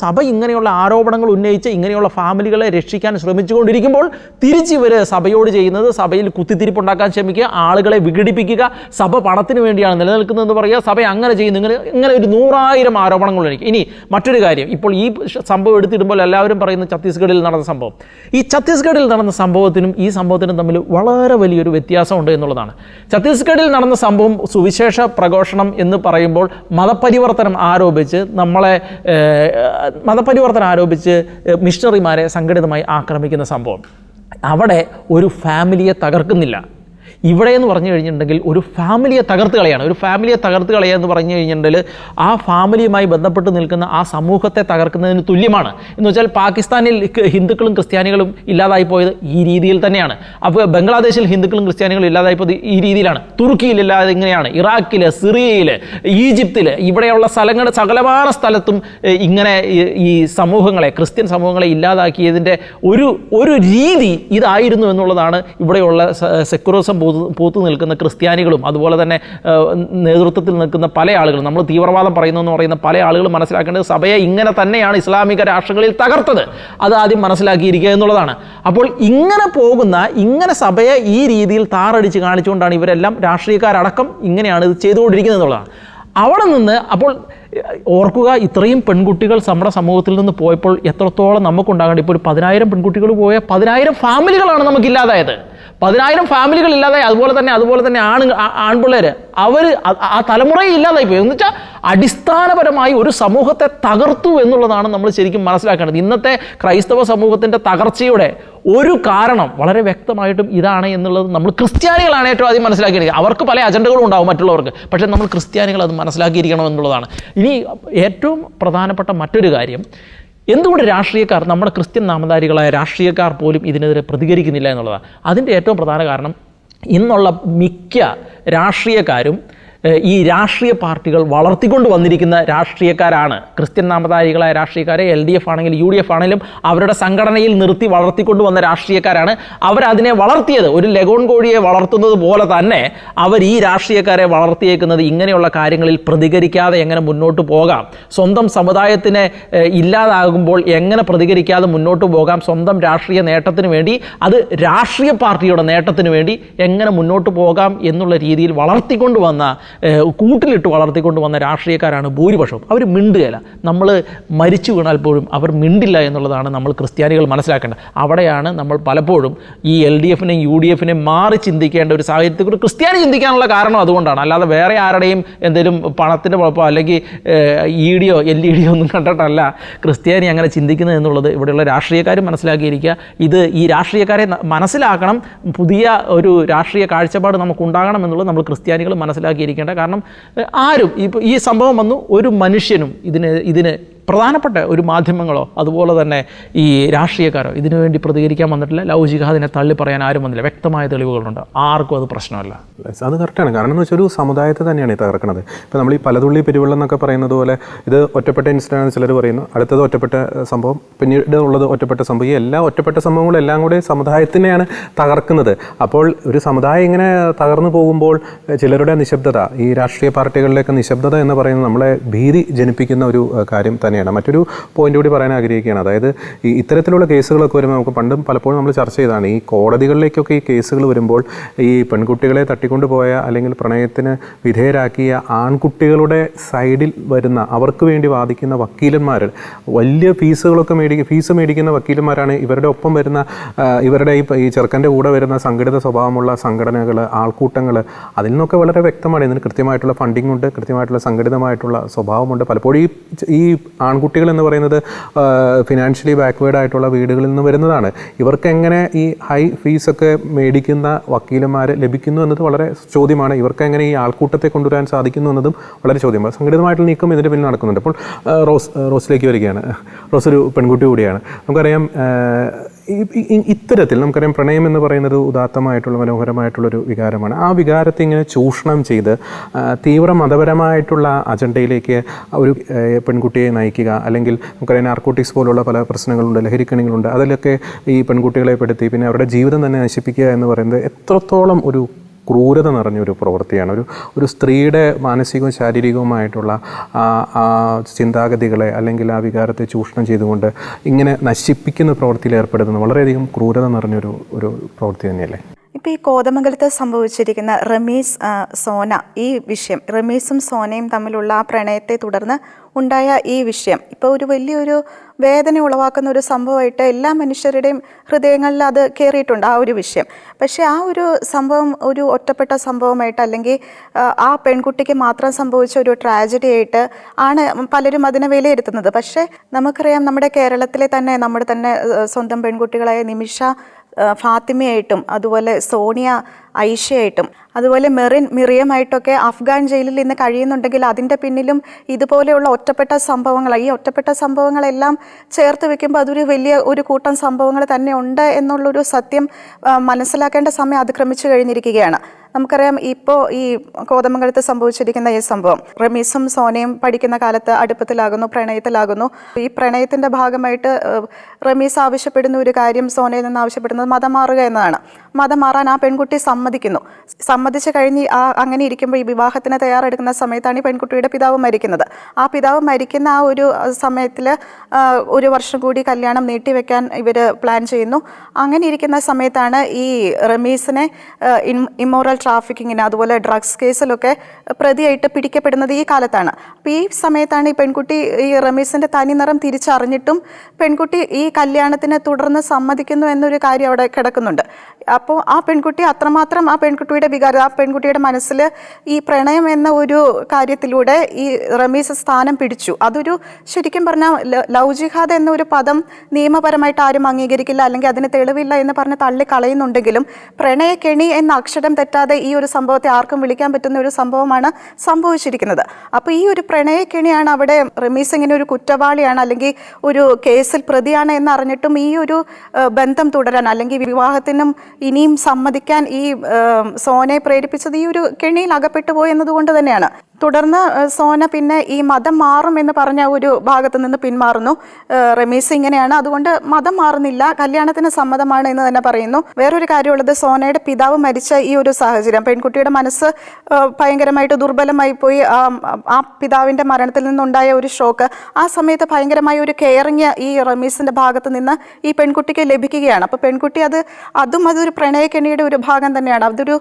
സഭ ഇങ്ങനെയുള്ള ആരോപണങ്ങൾ ഉന്നയിച്ച് ഇങ്ങനെയുള്ള ഫാമിലികളെ രക്ഷിക്കാൻ ശ്രമിച്ചുകൊണ്ടിരിക്കുമ്പോൾ തിരിച്ച് ഇവർ സഭയോട് ചെയ്യുന്നത് സഭയിൽ കുത്തിത്തിരിപ്പുണ്ടാക്കാൻ ശ്രമിക്കുക, ആളുകളെ വിഘടിപ്പിക്കുക, സഭ പണത്തിന് വേണ്ടിയാണ് നിലനിൽക്കുന്നതെന്ന് പറയുക, സഭ അങ്ങനെ ചെയ്യുന്നു, ഇങ്ങനെ ഒരു 100,000 ആരോപണങ്ങൾ ഉന്നയിക്കും. ഇനി മറ്റൊരു കാര്യം, ഇപ്പോൾ ഈ സംഭവം എടുത്തിടുമ്പോൾ എല്ലാവരും പറയുന്ന ഛത്തീസ്ഗഡിൽ നടന്ന സംഭവം. ഈ ഛത്തീസ്ഗഡിൽ നടന്ന സംഭവത്തിനും ഈ സംഭവത്തിനും തമ്മിൽ വളരെ വലിയൊരു വ്യത്യാസമുണ്ട് എന്നുള്ളതാണ്. ഛത്തീസ്ഗഡിൽ നടന്ന സംഭവം സുവിശേഷ പ്രഘോഷണം എന്ന് പറയുമ്പോൾ മതപരിവർത്തനം ആരോപിച്ച് മിഷണറിമാരെ സംഘടിതമായി ആക്രമിക്കുന്ന സംഭവം. അവിടെ ഒരു ഫാമിലിയെ തകർക്കുന്നില്ല. ഇവിടെ എന്ന് പറഞ്ഞു കഴിഞ്ഞിട്ടുണ്ടെങ്കിൽ ഒരു ഫാമിലിയെ തകർത്ത് കളയാണ്. എന്ന് പറഞ്ഞു കഴിഞ്ഞിട്ടുണ്ടെങ്കിൽ ആ ഫാമിലിയുമായി ബന്ധപ്പെട്ട് നിൽക്കുന്ന ആ സമൂഹത്തെ തകർക്കുന്നതിന് തുല്യമാണ്. എന്ന് വെച്ചാൽ പാകിസ്ഥാനിൽ ഹിന്ദുക്കളും ക്രിസ്ത്യാനികളും ഇല്ലാതായി പോയത് ഈ രീതിയിൽ തന്നെയാണ്. അപ്പോൾ ബംഗ്ലാദേശിൽ ഹിന്ദുക്കളും ക്രിസ്ത്യാനികളും ഇല്ലാതായി പോയത് ഈ രീതിയിലാണ്. തുർക്കിയിൽ ഇല്ലാതെ ഇങ്ങനെയാണ്. ഇറാഖിൽ, സിറിയയിൽ, ഈജിപ്തിൽ, ഇവിടെയുള്ള സ്ഥലങ്ങളുടെ സകലമായ സ്ഥലത്തും ഇങ്ങനെ ഈ സമൂഹങ്ങളെ, ക്രിസ്ത്യൻ സമൂഹങ്ങളെ ഇല്ലാതാക്കിയതിൻ്റെ ഒരു രീതി ഇതായിരുന്നു എന്നുള്ളതാണ് ഇവിടെയുള്ള സെക്കുലറിസം പൂത്തു നിൽക്കുന്ന ക്രിസ്ത്യാനികളും അതുപോലെ തന്നെ നേതൃത്വത്തിൽ നിൽക്കുന്ന പല ആളുകളും, നമ്മൾ തീവ്രവാദം പറയുന്ന പല ആളുകളും മനസ്സിലാക്കേണ്ടത് സഭയെ ഇങ്ങനെ തന്നെയാണ് ഇസ്ലാമിക രാഷ്ട്രങ്ങളിൽ തകർത്തത്. അത് ആദ്യം മനസ്സിലാക്കിയിരിക്കുക എന്നുള്ളതാണ്. അപ്പോൾ ഇങ്ങനെ സഭയെ ഈ രീതിയിൽ താറടിച്ച് കാണിച്ചുകൊണ്ടാണ് ഇവരെല്ലാം രാഷ്ട്രീയക്കാരടക്കം ഇങ്ങനെയാണ് ഇത് ചെയ്തുകൊണ്ടിരിക്കുന്നത് എന്നുള്ളതാണ്. അവിടെ നിന്ന് അപ്പോൾ ഓർക്കുക, ഇത്രയും പെൺകുട്ടികൾ നമ്മുടെ സമൂഹത്തിൽ നിന്ന് പോയപ്പോൾ എത്രത്തോളം നമുക്കുണ്ടാകേണ്ട. ഇപ്പോൾ ഒരു 10,000 പെൺകുട്ടികൾ പോയ 10,000 ഫാമിലികളാണ് നമുക്കില്ലാതായത്. 10,000 ഫാമിലികൾ ഇല്ലാതായി. അതുപോലെ തന്നെ ആൺപിള്ളേർ അവർ ആ തലമുറയെ ഇല്ലാതായി പോയി. എന്ന് വെച്ചാൽ അടിസ്ഥാനപരമായി ഒരു സമൂഹത്തെ തകർത്തു എന്നുള്ളതാണ് നമ്മൾ ശരിക്കും മനസ്സിലാക്കേണ്ടത്. ഇന്നത്തെ ക്രൈസ്തവ സമൂഹത്തിൻ്റെ തകർച്ചയുടെ ഒരു കാരണം വളരെ വ്യക്തമായിട്ടും ഇതാണ് എന്നുള്ളത് നമ്മൾ ക്രിസ്ത്യാനികളാണ് ഏറ്റവും ആദ്യം മനസ്സിലാക്കിയിരിക്കുക. അവർക്ക് പല അജണ്ടകളും ഉണ്ടാവും മറ്റുള്ളവർക്ക്, പക്ഷേ നമ്മൾ ക്രിസ്ത്യാനികൾ അത് മനസ്സിലാക്കിയിരിക്കണം എന്നുള്ളതാണ്. ഇനി ഏറ്റവും പ്രധാനപ്പെട്ട മറ്റൊരു കാര്യം, എന്തുകൊണ്ട് രാഷ്ട്രീയക്കാർ, നമ്മുടെ ക്രിസ്ത്യൻ നാമധാരികളായ രാഷ്ട്രീയക്കാർ പോലും ഇതിനെതിരെ പ്രതികരിക്കുന്നില്ല എന്നുള്ളതാണ്. അതിൻ്റെ ഏറ്റവും പ്രധാന കാരണം ഇന്നുള്ള മിക്ക രാഷ്ട്രീയക്കാരും ഈ രാഷ്ട്രീയ പാർട്ടികൾ വളർത്തിക്കൊണ്ട് വന്നിരിക്കുന്ന രാഷ്ട്രീയക്കാരാണ്. ക്രിസ്ത്യൻ നാമധാരികളായ രാഷ്ട്രീയക്കാരെ LDF ആണെങ്കിലും UDF ആണെങ്കിലും അവരുടെ സംഘടനയിൽ നിർത്തി വളർത്തിക്കൊണ്ട് വന്ന രാഷ്ട്രീയക്കാരാണ്. അവരതിനെ വളർത്തിയത് ഒരു ലഗോൺ കോഴിയെ വളർത്തുന്നത് പോലെ തന്നെ അവർ ഈ രാഷ്ട്രീയക്കാരെ വളർത്തിയേക്കുന്നത് ഇങ്ങനെയുള്ള കാര്യങ്ങളിൽ പ്രതികരിക്കാതെ എങ്ങനെ മുന്നോട്ട് പോകാം, സ്വന്തം സമുദായത്തിനെ ഇല്ലാതാകുമ്പോൾ എങ്ങനെ പ്രതികരിക്കാതെ മുന്നോട്ട് പോകാം, സ്വന്തം രാഷ്ട്രീയ നേട്ടത്തിന് വേണ്ടി, അത് രാഷ്ട്രീയ പാർട്ടിയുടെ നേട്ടത്തിന് വേണ്ടി എങ്ങനെ മുന്നോട്ട് പോകാം എന്നുള്ള രീതിയിൽ വളർത്തിക്കൊണ്ട് വന്ന കൂട്ടിലിട്ട് വളർത്തിക്കൊണ്ട് വന്ന രാഷ്ട്രീയക്കാരാണ് ഭൂരിപക്ഷവും. അവർ മിണ്ടുകയില്ല. നമ്മൾ മരിച്ചു വീണാൽ പോലും അവർ മിണ്ടില്ല എന്നുള്ളതാണ് നമ്മൾ ക്രിസ്ത്യാനികൾ മനസ്സിലാക്കേണ്ടത്. അവിടെയാണ് നമ്മൾ പലപ്പോഴും ഈ LDFനെയും UDFനെയും മാറി ചിന്തിക്കേണ്ട ഒരു സാഹചര്യത്തെക്കുറിച്ച് ക്രിസ്ത്യാനി ചിന്തിക്കാനുള്ള കാരണം അതുകൊണ്ടാണ്. അല്ലാതെ വേറെ ആരുടെയും എന്തെങ്കിലും പണത്തിൻ്റെ കുഴപ്പമോ അല്ലെങ്കിൽ EDയോ LEDയോ ഒന്നും കണ്ടിട്ടല്ല ക്രിസ്ത്യാനി അങ്ങനെ ചിന്തിക്കുന്നത് എന്നുള്ളത് ഇവിടെയുള്ള രാഷ്ട്രീയക്കാരും മനസ്സിലാക്കിയിരിക്കുക. ഈ രാഷ്ട്രീയക്കാരെ മനസ്സിലാക്കണം. പുതിയ ഒരു രാഷ്ട്രീയ കാഴ്ചപ്പാട് നമുക്കുണ്ടാകണം എന്നുള്ളത് നമ്മൾ ക്രിസ്ത്യാനികൾ മനസ്സിലാക്കിയിരിക്കേണ്ട. കാരണം ആരും ഇപ്പോൾ ഈ സംഭവം വന്നു, ഒരു മനുഷ്യനും ഇതിന് പ്രധാനപ്പെട്ട ഒരു മാധ്യമങ്ങളോ അതുപോലെ തന്നെ ഈ രാഷ്ട്രീയക്കാരോ ഇതിനു വേണ്ടി പ്രതികരിക്കാൻ വന്നിട്ടില്ല. ലവ് ജിഹാദിനെ തള്ളി പറയാൻ ആരും വന്നില്ല. വ്യക്തമായ തെളിവുകളുണ്ട്. ആർക്കും അത് പ്രശ്നമല്ല. അത് കറക്റ്റാണ്. കാരണം എന്ന് വെച്ചാൽ ഒരു സമുദായത്തെ തന്നെയാണ് ഈ തകർക്കുന്നത്. ഇപ്പോൾ നമ്മൾ ഈ പലതുള്ളി പെരുവെള്ളം എന്നൊക്കെ പറയുന്നത് പോലെ ഇത് ഒറ്റപ്പെട്ട ഇൻസിഡൻ്റ് ചിലർ പറയുന്നു, അടുത്തത് ഒറ്റപ്പെട്ട സംഭവം, പിന്നീട് ഉള്ളത് ഒറ്റപ്പെട്ട സംഭവം. ഈ എല്ലാ ഒറ്റപ്പെട്ട സംഭവങ്ങളും എല്ലാം കൂടി സമുദായത്തിനെയാണ് തകർക്കുന്നത്. അപ്പോൾ ഒരു സമുദായം ഇങ്ങനെ തകർന്നു പോകുമ്പോൾ ചിലരുടെ നിശബ്ദത, ഈ രാഷ്ട്രീയ പാർട്ടികളിലേക്ക് നിശബ്ദത എന്ന് പറയുന്നത് നമ്മളെ ഭീതി ജനിപ്പിക്കുന്ന ഒരു കാര്യം തന്നെയാണ്. മറ്റൊരു പോയിന്റ് കൂടി പറയാൻ ആഗ്രഹിക്കുകയാണ്. അതായത് ഈ ഇത്തരത്തിലുള്ള കേസുകളൊക്കെ വരുമ്പോൾ നമുക്ക് പണ്ടും പലപ്പോഴും നമ്മൾ ചർച്ച ചെയ്തതാണ്, ഈ കോടതികളിലേക്കൊക്കെ ഈ കേസുകൾ വരുമ്പോൾ ഈ പെൺകുട്ടികളെ തട്ടിക്കൊണ്ടുപോയ അല്ലെങ്കിൽ പ്രണയത്തിന് വിധേയരാക്കിയ ആൺകുട്ടികളുടെ സൈഡിൽ വരുന്ന, അവർക്ക് വേണ്ടി വാദിക്കുന്ന വക്കീലന്മാർ, വലിയ ഫീസ് മേടിക്കുന്ന വക്കീലന്മാരാണ് ഇവരുടെ ഒപ്പം വരുന്ന ഇവരുടെ ഈ ചെറുക്കൻ്റെ കൂടെ വരുന്ന സംഘടിത സ്വഭാവമുള്ള സംഘടനകൾ, ആൾക്കൂട്ടങ്ങൾ. അതിൽ നിന്നൊക്കെ വളരെ വ്യക്തമാണ് ഇതിന് കൃത്യമായിട്ടുള്ള ഫണ്ടിങ് ഉണ്ട്, കൃത്യമായിട്ടുള്ള സംഘടിതമായിട്ടുള്ള സ്വഭാവമുണ്ട്. പലപ്പോഴും ഈ ആൺകുട്ടികൾ എന്ന് പറയുന്നത് ഫിനാൻഷ്യലി ബാക്ക്വേർഡ് ആയിട്ടുള്ള വീടുകളിൽ നിന്ന് വരുന്നതാണ്. ഇവർക്ക് എങ്ങനെ ഈ ഹൈ ഫീസൊക്കെ മേടിക്കുന്ന വക്കീലന്മാർ ലഭിക്കുന്നു എന്നത് വളരെ ചോദ്യമാണ്. ഇവർക്ക് എങ്ങനെ ഈ ആൾക്കൂട്ടത്തെ കൊണ്ടുവരാൻ സാധിക്കുന്നു എന്നതും വളരെ ചോദ്യമാണ്. സംഘടിതമായിട്ടുള്ള നീക്കം ഇതിൻ്റെ പിന്നിൽ നടക്കുന്നുണ്ട്. അപ്പോൾ റോസിലേക്ക് വരികയാണ്. റോസ് ഒരു പെൺകുട്ടി കൂടിയാണ്. നമുക്കറിയാം ഇത്തരത്തിൽ നമുക്കറിയാം പ്രണയം എന്ന് പറയുന്നത് ഉദാത്തമായിട്ടുള്ള മനോഹരമായിട്ടുള്ളൊരു വികാരമാണ്. ആ വികാരത്തെ ഇങ്ങനെ ചൂഷണം ചെയ്ത് തീവ്ര മതപരമായിട്ടുള്ള അജണ്ടയിലേക്ക് ഒരു പെൺകുട്ടിയെ നയിക്കുക, അല്ലെങ്കിൽ നമുക്കറിയാം നാർക്കോട്ടിക്സ് പോലുള്ള പല പ്രശ്നങ്ങളുണ്ട്, ലഹരിക്കണികളുണ്ട്, അതിലൊക്കെ ഈ പെൺകുട്ടികളെ പെടുത്തി പിന്നെ അവരുടെ ജീവിതം തന്നെ നശിപ്പിക്കുക എന്ന് പറയുന്നത് എത്രത്തോളം ഒരു ക്രൂരത നിറഞ്ഞൊരു പ്രവൃത്തിയാണ്. ഒരു സ്ത്രീയുടെ മാനസികവും ശാരീരികവുമായിട്ടുള്ള ചിന്താഗതികളെ അല്ലെങ്കിൽ ആ വികാരത്തെ ചൂഷണം ചെയ്തുകൊണ്ട് ഇങ്ങനെ നശിപ്പിക്കുന്ന പ്രവൃത്തിയിൽ ഏർപ്പെടുന്നത് വളരെയധികം ക്രൂരത നിറഞ്ഞൊരു പ്രവൃത്തി തന്നെയല്ലേ. ഇപ്പോൾ ഈ കോതമംഗലത്ത് സംഭവിച്ചിരിക്കുന്ന റമീസ് സോന ഈ വിഷയം, റമീസും സോനയും തമ്മിലുള്ള ആ പ്രണയത്തെ തുടർന്ന് ഉണ്ടായ ഈ വിഷയം ഇപ്പോൾ ഒരു വലിയൊരു വേദന ഉളവാക്കുന്ന ഒരു സംഭവമായിട്ട് എല്ലാ മനുഷ്യരുടെയും ഹൃദയങ്ങളിൽ അത് കയറിയിട്ടുണ്ട് ആ ഒരു വിഷയം. പക്ഷേ ആ ഒരു സംഭവം ഒരു ഒറ്റപ്പെട്ട സംഭവമായിട്ട് അല്ലെങ്കിൽ ആ പെൺകുട്ടിക്ക് മാത്രം സംഭവിച്ച ഒരു ട്രാജഡി ആയിട്ട് ആണ് പലരും അതിനെ വിലയിരുത്തുന്നത്. പക്ഷേ നമുക്കറിയാം നമ്മുടെ കേരളത്തിലെ തന്നെ നമ്മുടെ തന്നെ സ്വന്തം പെൺകുട്ടികളായ നിമിഷ ഫാത്തിമയായിട്ടും അതുപോലെ സോണിയ ഐഷയായിട്ടും അതുപോലെ മിറിയമായിട്ടൊക്കെ അഫ്ഗാൻ ജയിലിൽ ഇന്ന് കഴിയുന്നുണ്ടെങ്കിൽ അതിൻ്റെ പിന്നിലും ഇതുപോലെയുള്ള ഒറ്റപ്പെട്ട സംഭവങ്ങൾ, ഈ ഒറ്റപ്പെട്ട സംഭവങ്ങളെല്ലാം ചേർത്ത് വെക്കുമ്പോൾ അതൊരു വലിയ ഒരു കൂട്ടം സംഭവങ്ങൾ തന്നെ ഉണ്ട് എന്നുള്ളൊരു സത്യം മനസ്സിലാക്കേണ്ട സമയം അതിക്രമിച്ചു കഴിഞ്ഞിരിക്കുകയാണ്. നമുക്കറിയാം ഇപ്പോൾ ഈ കോതമംഗലത്ത് സംഭവിച്ചിരിക്കുന്ന ഈ സംഭവം, റമീസും സോനയും പഠിക്കുന്ന കാലത്ത് അടുപ്പത്തിലാകുന്നു, പ്രണയത്തിലാകുന്നു. ഈ പ്രണയത്തിൻ്റെ ഭാഗമായിട്ട് റമീസ് ആവശ്യപ്പെടുന്ന ഒരു കാര്യം സോനയിൽ നിന്ന് ആവശ്യപ്പെടുന്നത് മതം മാറുക എന്നതാണ്. മതം മാറാൻ ആ പെൺകുട്ടി സമ്മതിച്ച് കഴിഞ്ഞ് അങ്ങനെ ഇരിക്കുമ്പോൾ ഈ വിവാഹത്തിന് തയ്യാറെടുക്കുന്ന സമയത്താണ് ഈ പെൺകുട്ടിയുടെ പിതാവ് മരിക്കുന്നത്. ആ പിതാവ് മരിക്കുന്ന ആ ഒരു സമയത്തിൽ ഒരു വർഷം കൂടി കല്യാണം നീട്ടിവെക്കാൻ ഇവർ പ്ലാൻ ചെയ്യുന്നു. അങ്ങനെ ഇരിക്കുന്ന സമയത്താണ് ഈ റമീസിനെ ഇമ്മോറൽ ട്രാഫിക്കിങ്ങിന് അതുപോലെ ഡ്രഗ്സ് കേസിലൊക്കെ പ്രതിയായിട്ട് പിടിക്കപ്പെടുന്നത് ഈ കാലത്താണ്. അപ്പോൾ ഈ സമയത്താണ് ഈ പെൺകുട്ടി ഈ റമീസിൻ്റെ തനിനിറം തിരിച്ചറിഞ്ഞിട്ടും പെൺകുട്ടി ഈ കല്യാണത്തിന് തുടർന്ന് സമ്മതിക്കുന്നു എന്നൊരു കാര്യം അവിടെ കിടക്കുന്നുണ്ട്. അപ്പോൾ ആ പെൺകുട്ടി അത്രമാത്രം ആ പെൺകുട്ടിയുടെ വികാരം, ആ പെൺകുട്ടിയുടെ മനസ്സിൽ ഈ പ്രണയം എന്ന ഒരു കാര്യത്തിലൂടെ ഈ റമീസ് സ്ഥാനം പിടിച്ചു. അതൊരു ശരിക്കും പറഞ്ഞാൽ ലവ് ജിഹാദ് എന്നൊരു പദം നിയമപരമായിട്ട് ആരും അംഗീകരിക്കില്ല, അല്ലെങ്കിൽ അതിന് തെളിവില്ല എന്ന് പറഞ്ഞ് തള്ളിക്കളയുന്നുണ്ടെങ്കിലും പ്രണയക്കെണി എന്ന അക്ഷരം തെറ്റാതെ ഈ ഒരു സംഭവത്തെ ആർക്കും വിളിക്കാൻ പറ്റുന്ന ഒരു സംഭവമാണ് സംഭവിച്ചിരിക്കുന്നത്. അപ്പോൾ ഈ ഒരു പ്രണയക്കെണിയാണ് അവിടെ റമീസ് ഇങ്ങനെ ഒരു കുറ്റവാളിയാണ് അല്ലെങ്കിൽ ഒരു കേസിൽ പ്രതിയാണ് എന്നറിഞ്ഞിട്ടും ഈ ഒരു ബന്ധം തുടരാൻ അല്ലെങ്കിൽ വിവാഹത്തിനും ഇനിയും സമ്മതിക്കാൻ ഈ സോനയെ പ്രേരിപ്പിച്ചത് ഈ ഒരു കെണിയിൽ അകപ്പെട്ടു പോയി എന്നതുകൊണ്ട് തന്നെയാണ്. തുടർന്ന് സോന പിന്നെ ഈ മതം മാറും എന്ന് പറഞ്ഞ ഒരു ഭാഗത്ത് നിന്ന് പിന്മാറുന്നു. റമീസ് ഇങ്ങനെയാണ്, അതുകൊണ്ട് മതം മാറുന്നില്ല, കല്യാണത്തിന് സമ്മതമാണ് എന്ന് തന്നെ പറയുന്നു. വേറൊരു കാര്യമുള്ളത്, സോനയുടെ പിതാവ് മരിച്ച ഈ ഒരു സാഹചര്യം, പെൺകുട്ടിയുടെ മനസ്സ് ഭയങ്കരമായിട്ട് ദുർബലമായി പോയി. ആ പിതാവിൻ്റെ മരണത്തിൽ നിന്നുണ്ടായ ഒരു ഷോക്ക്, ആ സമയത്ത് ഭയങ്കരമായ ഒരു കെയറിങ് ഈ റമീസിൻ്റെ ഭാഗത്ത് നിന്ന് ഈ പെൺകുട്ടിക്ക് ലഭിക്കുകയാണ്. അപ്പോൾ പെൺകുട്ടി അതൊരു പ്രണയക്കെണിയുടെ ഒരു ഭാഗം തന്നെയാണ്. അതൊരു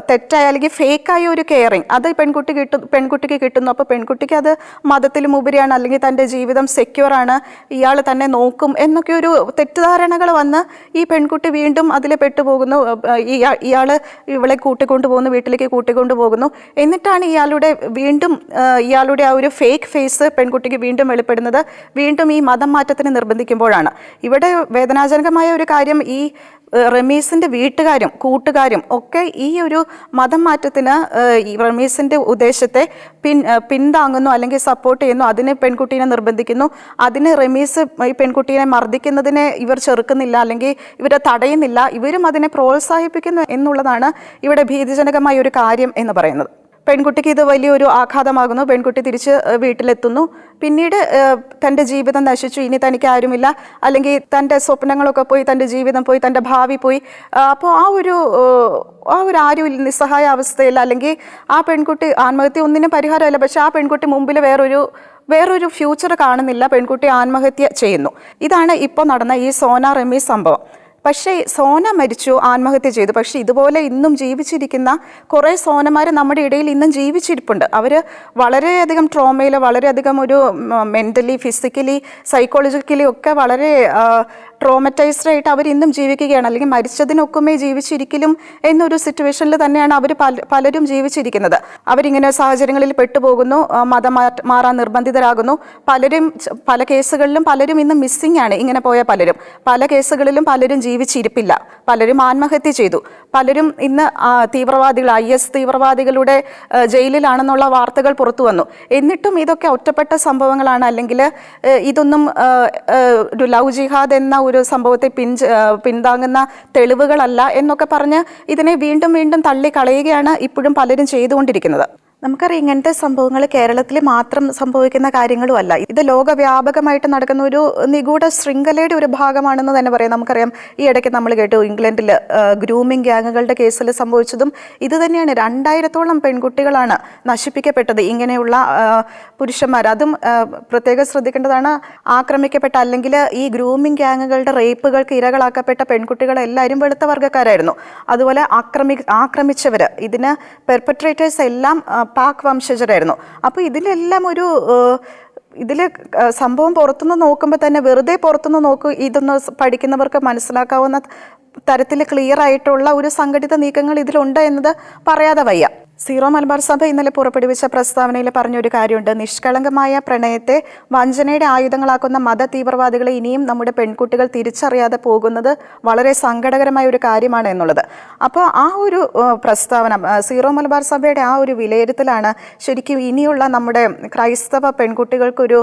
തെറ്റായ അല്ലെങ്കിൽ ഫേക്കായ ഒരു കെയറിങ് അത് പെൺകുട്ടിക്ക് കിട്ടുന്നു. അപ്പോൾ പെൺകുട്ടിക്ക് അത് മതത്തിലും ഉപരിയാണ്, അല്ലെങ്കിൽ തൻ്റെ ജീവിതം സെക്യൂർ ആണ്, ഇയാൾ തന്നെ നോക്കും എന്നൊക്കെ ഒരു തെറ്റിദ്ധാരണകൾ വന്ന് ഈ പെൺകുട്ടി വീണ്ടും അതിൽ പെട്ടുപോകുന്നു. ഇയാൾ ഇവളെ കൂട്ടിക്കൊണ്ടുപോകുന്നു, വീട്ടിലേക്ക് കൂട്ടിക്കൊണ്ടുപോകുന്നു. എന്നിട്ടാണ് ഇയാളുടെ ആ ഒരു ഫേക്ക് ഫേസ് പെൺകുട്ടിക്ക് വീണ്ടും വെളിപ്പെടുന്നത്. വീണ്ടും ഈ മതം മാറ്റത്തിന് നിർബന്ധിക്കുമ്പോഴാണ്. ഇവിടെ വേദനാജനകമായ ഒരു കാര്യം, ഈ റമീസിൻ്റെ വീട്ടുകാരും കൂട്ടുകാരും ഒക്കെ ഈ ഒരു മതം മാറ്റത്തിന് ഈ റമീസിൻ്റെ ഉദ്ദേശത്തെ പിന്താങ്ങുന്നു അല്ലെങ്കിൽ സപ്പോർട്ട് ചെയ്യുന്നു. അതിന് പെൺകുട്ടീനെ നിർബന്ധിക്കുന്നു. അതിന് റമീസ് ഈ പെൺകുട്ടീനെ മർദ്ദിക്കുന്നതിനെ ഇവർ ചെറുക്കുന്നില്ല, അല്ലെങ്കിൽ ഇവരെ തടയുന്നില്ല, ഇവരും അതിനെ പ്രോത്സാഹിപ്പിക്കുന്നു എന്നുള്ളതാണ് ഇവിടെ ഭീതിജനകമായ ഒരു കാര്യം എന്ന് പറയുന്നത്. പെൺകുട്ടിക്ക് ഇത് വലിയൊരു ആഘാതമാകുന്നു. പെൺകുട്ടി തിരിച്ച് വീട്ടിലെത്തുന്നു. പിന്നീട് തൻ്റെ ജീവിതം നശിച്ചു, ഇനി തനിക്ക് ആരുമില്ല, അല്ലെങ്കിൽ തൻ്റെ സ്വപ്നങ്ങളൊക്കെ പോയി, തൻ്റെ ജീവിതം പോയി, തൻ്റെ ഭാവി പോയി. അപ്പോൾ ആ ഒരു ആരും നിസ്സഹായ അവസ്ഥയിൽ, അല്ലെങ്കിൽ ആ പെൺകുട്ടി ആത്മഹത്യ ഒന്നിനും പരിഹാരമല്ല, പക്ഷെ ആ പെൺകുട്ടി മുമ്പിൽ വേറൊരു ഫ്യൂച്ചർ കാണുന്നില്ല, പെൺകുട്ടി ആത്മഹത്യ ചെയ്യുന്നു. ഇതാണ് ഇപ്പോൾ നടന്ന ഈ സോന റമീസ് സംഭവം. പക്ഷേ സോന മരിച്ചു, ആത്മഹത്യ ചെയ്തു. പക്ഷേ ഇതുപോലെ ഇന്നും ജീവിച്ചിരിക്കുന്ന കുറേ സോനമാർ നമ്മുടെ ഇടയിൽ ഇന്നും ജീവിച്ചിരിപ്പുണ്ട്. അവർ വളരെയധികം ട്രോമയിൽ, വളരെയധികം ഒരു മെൻ്റലി, ഫിസിക്കലി, സൈക്കോളജിക്കലി ഒക്കെ വളരെ ട്രോമറ്റൈസ്ഡ് ആയിട്ട് അവർ ഇന്നും ജീവിക്കുകയാണ്. അല്ലെങ്കിൽ മരിച്ചതിനൊക്കുമേ ജീവിച്ചിരിക്കലും എന്നൊരു സിറ്റുവേഷനിൽ തന്നെയാണ് അവർ പലരും ജീവിച്ചിരിക്കുന്നത്. അവരിങ്ങനെ സാഹചര്യങ്ങളിൽ പെട്ടുപോകുന്നു, മതം മാറാൻ നിർബന്ധിതരാകുന്നു. പല കേസുകളിലും പലരും ഇന്ന് മിസ്സിംഗ് ആണ്. ഇങ്ങനെ പോയ പല കേസുകളിലും പലരും ജീവിച്ചിരിപ്പില്ല, പലരും ആത്മഹത്യ ചെയ്തു, പലരും ഇന്ന് തീവ്രവാദികൾ, IS തീവ്രവാദികളുടെ ജയിലിലാണെന്നുള്ള വാർത്തകൾ പുറത്തു വന്നു. എന്നിട്ടും ഇതൊക്കെ ഒറ്റപ്പെട്ട സംഭവങ്ങളാണ്, അല്ലെങ്കിൽ ഇതൊന്നും ഒരു ലവ് ജിഹാദ് എന്ന ഒരു സംഭവത്തെ പിന്താങ്ങുന്ന തെളിവുകളല്ല എന്നൊക്കെ പറഞ്ഞ് ഇതിനെ വീണ്ടും വീണ്ടും തള്ളിക്കളയുകയാണ് ഇപ്പോഴും പലരും ചെയ്തുകൊണ്ടിരിക്കുന്നത്. നമുക്കറിയാം, ഇങ്ങനത്തെ സംഭവങ്ങൾ കേരളത്തിൽ മാത്രം സംഭവിക്കുന്ന കാര്യങ്ങളുമല്ല. ഇത് ലോകവ്യാപകമായിട്ട് നടക്കുന്ന ഒരു നിഗൂഢ ശൃംഖലയുടെ ഒരു ഭാഗമാണെന്ന് തന്നെ പറയാം. നമുക്കറിയാം, ഈ ഇടയ്ക്ക് നമ്മൾ കേട്ടു ഇംഗ്ലണ്ടിൽ ഗ്രൂമിംഗ് ഗ്യാങ്ങുകളുടെ കേസിൽ സംഭവിച്ചതും ഇത് തന്നെയാണ്. 2000-ഓളം പെൺകുട്ടികളാണ് നശിപ്പിക്കപ്പെട്ടത് ഇങ്ങനെയുള്ള പുരുഷന്മാർ. അതും പ്രത്യേകം ശ്രദ്ധിക്കേണ്ടതാണ്, ആക്രമിക്കപ്പെട്ട അല്ലെങ്കിൽ ഈ ഗ്രൂമിംഗ് ഗ്യാങ്ങുകളുടെ റേപ്പുകൾക്ക് ഇരകളാക്കപ്പെട്ട പെൺകുട്ടികളെല്ലാവരും വെളുത്ത വർഗ്ഗക്കാരായിരുന്നു. അതുപോലെ ആക്രമിച്ചവർ, ഇതിന് പെർപെട്രേറ്റേഴ്സ് എല്ലാം പാക് വംശജരായിരുന്നു. അപ്പോൾ ഇതിലെല്ലാം ഇതിൽ സംഭവം പുറത്തുനിന്ന് നോക്കുമ്പോൾ തന്നെ, വെറുതെ പുറത്തുനിന്ന് ഇതൊന്ന് പഠിക്കുന്നവർക്ക് മനസ്സിലാക്കാവുന്ന തരത്തിൽ ക്ലിയർ ആയിട്ടുള്ള ഒരു സംഘടിത നീക്കങ്ങൾ ഇതിലുണ്ട് എന്നത് പറയാതെ വയ്യ. സീറോ മലബാർ സഭ ഇന്നലെ പുറപ്പെടുവിച്ച പ്രസ്താവനയിൽ പറഞ്ഞൊരു കാര്യമുണ്ട്, നിഷ്കളങ്കമായ പ്രണയത്തെ വഞ്ചനയുടെ ആയുധങ്ങളാക്കുന്ന മത തീവ്രവാദികളെ ഇനിയും നമ്മുടെ പെൺകുട്ടികൾ തിരിച്ചറിയാതെ പോകുന്നത് വളരെ സങ്കടകരമായ ഒരു കാര്യമാണ് എന്നുള്ളത്. അപ്പോൾ ആ ഒരു പ്രസ്താവന, സീറോ മലബാർ സഭയുടെ ആ ഒരു വിലയിരുത്തലാണ് ശരിക്കും ഇനിയുള്ള നമ്മുടെ ക്രൈസ്തവ പെൺകുട്ടികൾക്കൊരു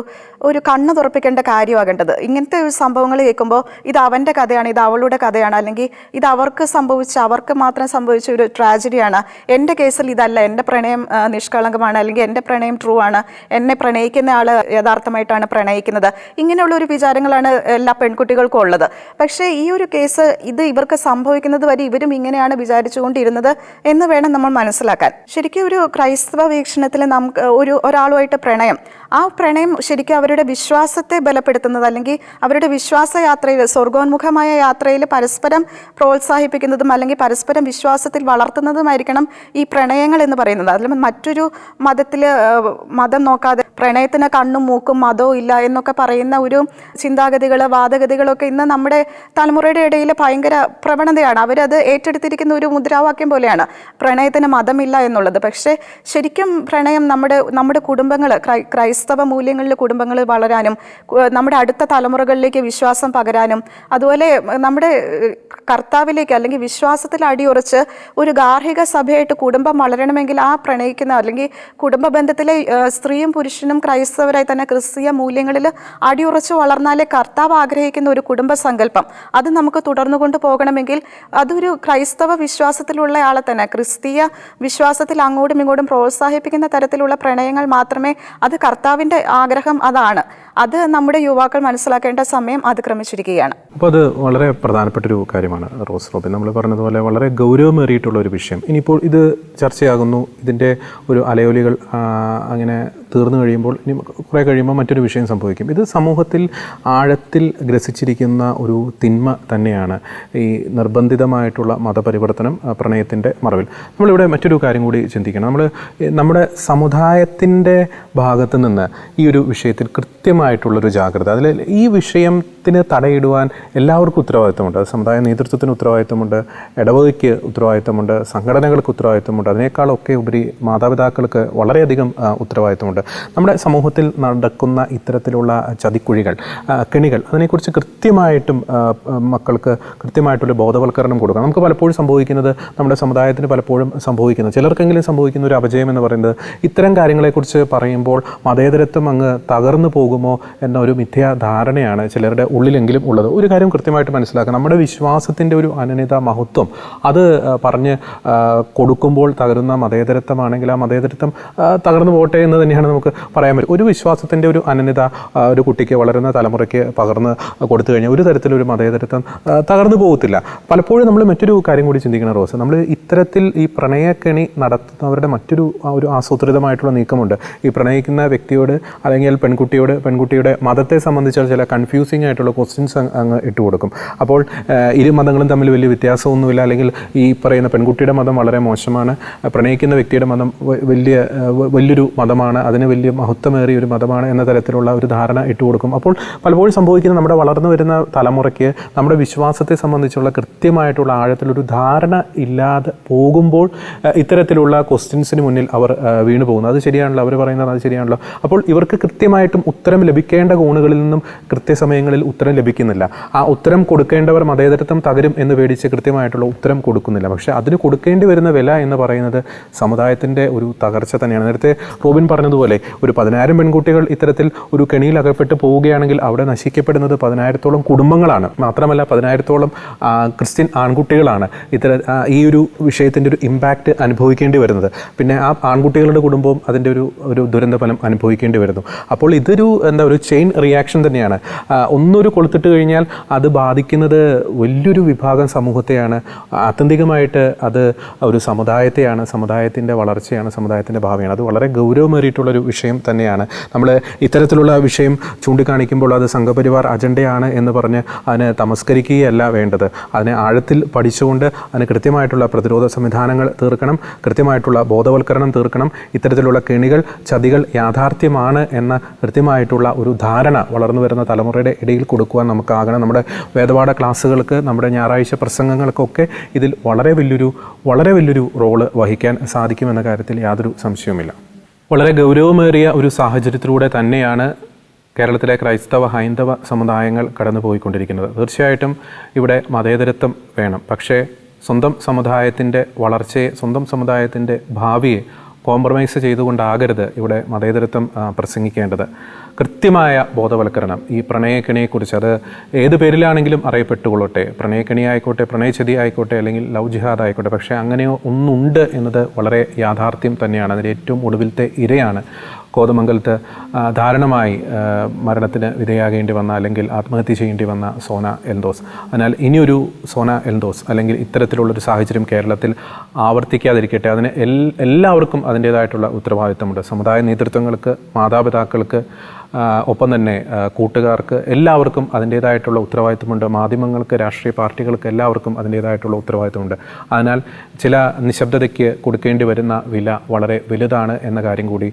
കണ്ണ് തുറപ്പിക്കേണ്ട കാര്യമാകേണ്ടത്. ഇങ്ങനത്തെ ഒരു സംഭവങ്ങൾ കേൾക്കുമ്പോൾ ഇത് അവൻ്റെ കഥയാണ്, ഇത് അവളുടെ കഥയാണ്, അല്ലെങ്കിൽ ഇത് അവർക്ക് മാത്രം സംഭവിച്ച ഒരു ട്രാജഡിയാണ്, എൻ്റെ കേസിൽ ഇതല്ല, എൻ്റെ പ്രണയം നിഷ്കളങ്കമാണ്, അല്ലെങ്കിൽ എൻ്റെ പ്രണയം ട്രൂ ആണ്, എന്നെ പ്രണയിക്കുന്ന ആൾ യഥാർത്ഥമായിട്ടാണ് പ്രണയിക്കുന്നത്, ഇങ്ങനെയുള്ള ഒരു വിചാരങ്ങളാണ് എല്ലാ പെൺകുട്ടികൾക്കും ഉള്ളത്. പക്ഷേ ഈ ഒരു കേസ് ഇവർക്ക് സംഭവിക്കുന്നത് വരെ ഇവരും ഇങ്ങനെയാണ് വിചാരിച്ചുകൊണ്ടിരുന്നത് എന്ന് വേണം നമ്മൾ മനസ്സിലാക്കാൻ. ശരിക്കും ഒരു ക്രൈസ്തവ വീക്ഷണത്തിൽ നമുക്ക് ഒരാളുമായിട്ട് ആ പ്രണയം ശരിക്കും അവരുടെ വിശ്വാസത്തെ ബലപ്പെടുത്തുന്നത്, അല്ലെങ്കിൽ അവരുടെ വിശ്വാസയാത്രയിൽ, സ്വർഗോന്മുഖമായ യാത്രയിൽ പരസ്പരം പ്രോത്സാഹിപ്പിക്കുന്നതും അല്ലെങ്കിൽ പരസ്പരം വിശ്വാസത്തിൽ വളർത്തുന്നതുമായിരിക്കണം ഈ പ്രണയങ്ങൾ എന്ന് പറയുന്നത്. അതിൽ മറ്റൊരു മതം നോക്കാതെ പ്രണയത്തിന് കണ്ണും മൂക്കും മതവും ഇല്ല എന്നൊക്കെ പറയുന്ന ഒരു ചിന്താഗതികൾ, വാദഗതികളൊക്കെ ഇന്ന് നമ്മുടെ തലമുറയുടെ ഇടയിൽ ഭയങ്കര പ്രവണതയാണ്. അവരത് ഏറ്റെടുത്തിരിക്കുന്ന ഒരു മുദ്രാവാക്യം പോലെയാണ് പ്രണയത്തിന് മതമില്ല എന്നുള്ളത്. പക്ഷേ ശരിക്കും പ്രണയം നമ്മുടെ കുടുംബങ്ങൾ, ക്രൈസ്തവ മൂല്യങ്ങളിൽ കുടുംബങ്ങൾ വളരാനും, നമ്മുടെ അടുത്ത തലമുറകളിലേക്ക് വിശ്വാസം പകരാനും, അതുപോലെ നമ്മുടെ കർത്താവിലേക്ക് അല്ലെങ്കിൽ വിശ്വാസത്തിൽ അടിയുറച്ച് ഒരു ഗാർഹിക സഭയായിട്ട് കുടുംബം വളരണം പറയണമെങ്കിൽ ആ പ്രണയിക്കുന്ന അല്ലെങ്കിൽ കുടുംബ ബന്ധത്തിലെ സ്ത്രീയും പുരുഷനും ക്രൈസ്തവരായി തന്നെ ക്രിസ്തീയ മൂല്യങ്ങളിൽ അടിയുറച്ച് വളർന്നാലേ കർത്താവ് ആഗ്രഹിക്കുന്ന ഒരു കുടുംബ സങ്കല്പം അത് നമുക്ക് തുടർന്നു കൊണ്ട് പോകണമെങ്കിൽ അതൊരു ക്രൈസ്തവ വിശ്വാസത്തിലുള്ള ആളെ തന്നെ ക്രിസ്തീയ വിശ്വാസത്തിൽ അങ്ങോട്ടും ഇങ്ങോട്ടും പ്രോത്സാഹിപ്പിക്കുന്ന തരത്തിലുള്ള പ്രണയങ്ങൾ മാത്രമേ അത് കർത്താവിൻ്റെ ആഗ്രഹം അതാണ്. അത് നമ്മുടെ യുവാക്കൾ മനസ്സിലാക്കേണ്ട സമയം അതിക്രമിച്ചിരിക്കുകയാണ്. അപ്പോൾ അത് വളരെ പ്രധാനപ്പെട്ടൊരു കാര്യമാണ് റോസ് റോബിൻ. നമ്മൾ പറഞ്ഞതുപോലെ വളരെ ഗൗരവമേറിയിട്ടുള്ള ഒരു വിഷയം. ഇനിയിപ്പോൾ ഇത് ചർച്ചയാകുന്നു, ഇതിൻ്റെ ഒരു അലയൊലികൾ അങ്ങനെ തീർന്നു കഴിയുമ്പോൾ ഇനി കുറേ കഴിയുമ്പോൾ മറ്റൊരു വിഷയം സംഭവിക്കും. ഇത് സമൂഹത്തിൽ ആഴത്തിൽ ഗ്രസിച്ചിരിക്കുന്ന ഒരു തിന്മ തന്നെയാണ് ഈ നിർബന്ധിതമായിട്ടുള്ള മതപരിവർത്തനം പ്രണയത്തിൻ്റെ മറവിൽ. നമ്മളിവിടെ മറ്റൊരു കാര്യം കൂടി ചിന്തിക്കണം. നമ്മുടെ സമുദായത്തിൻ്റെ ഭാഗത്ത് നിന്ന് ഈ ഒരു വിഷയത്തിൽ കൃത്യമായിട്ടുള്ളൊരു ജാഗ്രത, അതിൽ ഈ വിഷയത്തിന് തടയിടുവാൻ എല്ലാവർക്കും ഉത്തരവാദിത്തമുണ്ട്. അത് സമുദായ നേതൃത്വത്തിന് ഉത്തരവാദിത്തമുണ്ട്, ഇടവകയ്ക്ക് ഉത്തരവാദിത്തമുണ്ട്, സംഘടനകൾക്ക് ഉത്തരവാദിത്തമുണ്ട്, അതിനേക്കാളൊക്കെ ഉപരി മാതാപിതാക്കൾക്ക് വളരെയധികം ഉത്തരവാദിത്തമുണ്ട്. നമ്മുടെ സമൂഹത്തിൽ നടക്കുന്ന ഇത്തരത്തിലുള്ള ചതിക്കുഴികൾ, കെണികൾ, അതിനെക്കുറിച്ച് കൃത്യമായിട്ടും മക്കൾക്ക് കൃത്യമായിട്ടുള്ള ബോധവൽക്കരണം കൊടുക്കണം. നമുക്ക് പലപ്പോഴും സംഭവിക്കുന്നത്, നമ്മുടെ സമുദായത്തിന് പലപ്പോഴും സംഭവിക്കുന്നത്, ചിലർക്കെങ്കിലും സംഭവിക്കുന്ന ഒരു അപജയം എന്ന് പറയുന്നത് ഇത്തരം കാര്യങ്ങളെക്കുറിച്ച് പറയുമ്പോൾ മതേതരത്വം അങ്ങ് തകർന്നു പോകുമോ എന്ന ഒരു മിഥ്യാധാരണയാണ് ചിലരുടെ ഉള്ളിലെങ്കിലും ഉള്ളത്. ഒരു കാര്യം കൃത്യമായിട്ട് മനസ്സിലാക്കണം, നമ്മുടെ വിശ്വാസത്തിൻ്റെ ഒരു അനന്യത, മഹത്വം അത് പറഞ്ഞ് കൊടുക്കുമ്പോൾ തകരുന്ന മതേതരത്വമാണെങ്കിൽ ആ മതേതരത്വം തകർന്നു പോട്ടെ എന്ന് തന്നെയാണ് നമുക്ക് പറയാൻ പറ്റും. ഒരു വിശ്വാസത്തിൻ്റെ ഒരു അനന്യത ഒരു കുട്ടിക്ക്, വളരുന്ന തലമുറയ്ക്ക് പകർന്ന് കൊടുത്തു കഴിഞ്ഞാൽ ഒരു തരത്തിലൊരു മതേതരത്വം തകർന്നു പോകത്തില്ല. പലപ്പോഴും നമ്മൾ മറ്റൊരു കാര്യം കൂടി ചിന്തിക്കണം റോസ്. നമ്മൾ ഇത്തരത്തിൽ ഈ പ്രണയക്കെണി നടത്തുന്നവരുടെ മറ്റൊരു ഒരു ആസൂത്രിതമായിട്ടുള്ള നീക്കമുണ്ട്. ഈ പ്രണയിക്കുന്ന വ്യക്തിയോട് അല്ലെങ്കിൽ പെൺകുട്ടിയുടെ മതത്തെ സംബന്ധിച്ച ചില കൺഫ്യൂസിങ് ആയിട്ടുള്ള ക്വസ്റ്റ്യൻസ് അങ്ങ് ഇട്ട് കൊടുക്കും. അപ്പോൾ ഇരു മതങ്ങളും തമ്മിൽ വലിയ വ്യത്യാസമൊന്നുമില്ല, അല്ലെങ്കിൽ ഈ പറയുന്ന പെൺകുട്ടിയുടെ മതം വളരെ മോശമാണ്, പ്രണയിക്കുന്ന വ്യക്തിയുടെ മതം വലിയൊരു മതമാണ്, അതിന് വലിയ മഹത്വമേറിയ ഒരു മതമാണ് എന്ന തരത്തിലുള്ള ഒരു ധാരണ ഇട്ട് കൊടുക്കും. അപ്പോൾ പലപ്പോഴും സംഭവിക്കുന്നത്, നമ്മുടെ വളർന്നു വരുന്ന തലമുറയ്ക്ക് നമ്മുടെ വിശ്വാസത്തെ സംബന്ധിച്ചുള്ള കൃത്യമായിട്ടുള്ള ആഴത്തിലൊരു ധാരണ ഇല്ലാതെ പോകുമ്പോൾ ഇത്തരത്തിലുള്ള ക്വസ്റ്റ്യൻസിന് മുന്നിൽ അവർ വീണു പോകുന്നു. അത് ശരിയാണല്ലോ, അവർ പറയുന്നത് അത് ശരിയാണല്ലോ. അപ്പോൾ ഇവർക്ക് കൃത്യമായിട്ടും ഉത്തരം ലഭിക്കേണ്ട കോണുകളിൽ നിന്നും കൃത്യസമയങ്ങളിൽ ഉത്തരം ലഭിക്കുന്നില്ല. ആ ഉത്തരം കൊടുക്കേണ്ടവർ മതേതരത്വം തകരും എന്ന് പേടിച്ച് കൃത്യമായിട്ടുള്ള ഉത്തരം കൊടുക്കുന്നില്ല. പക്ഷേ അതിന് കൊടുക്കേണ്ടി വരുന്ന വില എന്ന് പറയുന്നത് സമുദായത്തിൻ്റെ ഒരു തകർച്ച തന്നെയാണ്. നേരത്തെ റോബിൻ പറഞ്ഞതുപോലെ ഒരു 10,000 പെൺകുട്ടികൾ ഇത്തരത്തിൽ ഒരു കെണിയിൽ അകപ്പെട്ട് പോവുകയാണെങ്കിൽ അവിടെ നശിക്കപ്പെടുന്നത് 10,000-ഓളം കുടുംബങ്ങളാണ്. മാത്രമല്ല 10,000-ഓളം ക്രിസ്ത്യൻ ആൺകുട്ടികളാണ് ഈ ഒരു വിഷയത്തിൻ്റെ ഒരു ഇമ്പാക്റ്റ് അനുഭവിക്കേണ്ടി വരുന്നത്. പിന്നെ ആ ആൺകുട്ടികളുടെ കുടുംബവും അതിൻ്റെ ഒരു ദുരന്തഫലം അനുഭവിക്കേണ്ടി വരുന്നു. അപ്പോൾ ഇതൊരു ഒരു ചെയിൻ റിയാക്ഷൻ തന്നെയാണ്. ഒന്നൊരു കൊളുത്തിട്ട് കഴിഞ്ഞാൽ അത് ബാധിക്കുന്നത് വലിയൊരു വിഭാഗം സമൂഹത്തെയാണ്. ആത്യന്തികമായിട്ട് അത് ഒരു സമുദായത്തെയാണ്, സമുദായത്തിൻ്റെ വളർച്ചയാണ്, സമുദായത്തിൻ്റെ ഭാവിയാണ്. അത് വളരെ ഗൗരവമേറിയിട്ടുള്ളൊരു വിഷയം തന്നെയാണ്. നമ്മൾ ഇത്തരത്തിലുള്ള വിഷയം ചൂണ്ടിക്കാണിക്കുമ്പോൾ അത് സംഘപരിവാർ അജണ്ടയാണ് എന്ന് പറഞ്ഞ് അതിനെ തമസ്കരിക്കുകയല്ല വേണ്ടത്. അതിനെ ആഴത്തിൽ പഠിച്ചുകൊണ്ട് അതിന് കൃത്യമായിട്ടുള്ള പ്രതിരോധ സംവിധാനങ്ങൾ തീർക്കണം, കൃത്യമായിട്ടുള്ള ബോധവൽക്കരണം തീർക്കണം. ഇത്തരത്തിലുള്ള കെണികൾ, ചതികൾ യാഥാർത്ഥ്യമാണ് എന്ന കൃത്യമായിട്ടുള്ള ഒരു ധാരണ വളർന്നു വരുന്ന തലമുറയുടെ ഇടയിൽ കൊടുക്കുവാൻ നമുക്കാകണം. നമ്മുടെ വേദപാഠ ക്ലാസ്സുകൾക്ക്, നമ്മുടെ ഞായറാഴ്ച പ്രസംഗങ്ങൾക്കൊക്കെ ഇതിൽ വളരെ വലിയൊരു റോള് വഹിക്കാൻ സാധിക്കുമെന്ന കാര്യത്തിൽ യാതൊരു സംശയവുമില്ല. വളരെ ഗൗരവമേറിയ ഒരു സാഹചര്യത്തിലൂടെ തന്നെയാണ് കേരളത്തിലെ ക്രൈസ്തവ ഹൈന്ദവ സമുദായങ്ങൾ കടന്നു പോയിക്കൊണ്ടിരിക്കുന്നത്. തീർച്ചയായിട്ടും ഇവിടെ മതേതരത്വം വേണം. പക്ഷേ സ്വന്തം സമുദായത്തിൻ്റെ വളർച്ചയെ, സ്വന്തം സമുദായത്തിൻ്റെ ഭാവിയെ കോംപ്രമൈസ് ചെയ്തുകൊണ്ടാകരുത് ഇവിടെ മതേതരത്വം പ്രസംഗിക്കേണ്ടത്. കൃത്യമായ ബോധവൽക്കരണം ഈ പ്രണയക്കെണിയെക്കുറിച്ച്, അത് ഏത് പേരിലാണെങ്കിലും അറിയപ്പെട്ടുകൊള്ളട്ടെ, പ്രണയക്കെണി ആയിക്കോട്ടെ, പ്രണയചതി ആയിക്കോട്ടെ, അല്ലെങ്കിൽ ലവ് ജിഹാദ് ആയിക്കോട്ടെ, പക്ഷേ അങ്ങനെ ഒന്നുണ്ട് എന്നത് വളരെ യാഥാർത്ഥ്യം തന്നെയാണ്. അതിൻ്റെ ഏറ്റവും ഒടുവിലത്തെ ഇരയാണ് കോതമംഗലത്ത് ദാരുണമായി മരണത്തിന് വിധേയാകേണ്ടി വന്ന, അല്ലെങ്കിൽ ആത്മഹത്യ ചെയ്യേണ്ടി വന്ന സോന എൽദോസ്. അതിനാൽ ഇനിയൊരു സോന എൽദോസ് അല്ലെങ്കിൽ ഇത്തരത്തിലുള്ളൊരു സാഹചര്യം കേരളത്തിൽ ആവർത്തിക്കാതിരിക്കട്ടെ. അതിന് എല്ലാവർക്കും അതിൻ്റേതായിട്ടുള്ള ഉത്തരവാദിത്തമുണ്ട്. സമുദായ നേതൃത്വങ്ങൾക്ക്, മാതാപിതാക്കൾക്ക്, ഒപ്പം തന്നെ കൂട്ടുകാർക്ക്, എല്ലാവർക്കും അതിൻ്റേതായിട്ടുള്ള ഉത്തരവാദിത്തമുണ്ട്. മാധ്യമങ്ങൾക്ക്, രാഷ്ട്രീയ പാർട്ടികൾക്ക് എല്ലാവർക്കും അതിൻ്റേതായിട്ടുള്ള ഉത്തരവാദിത്തമുണ്ട്. അതിനാൽ ചില നിശബ്ദതയ്ക്ക് കൊടുക്കേണ്ടി വരുന്ന വില വളരെ വലുതാണ് എന്ന കാര്യം കൂടി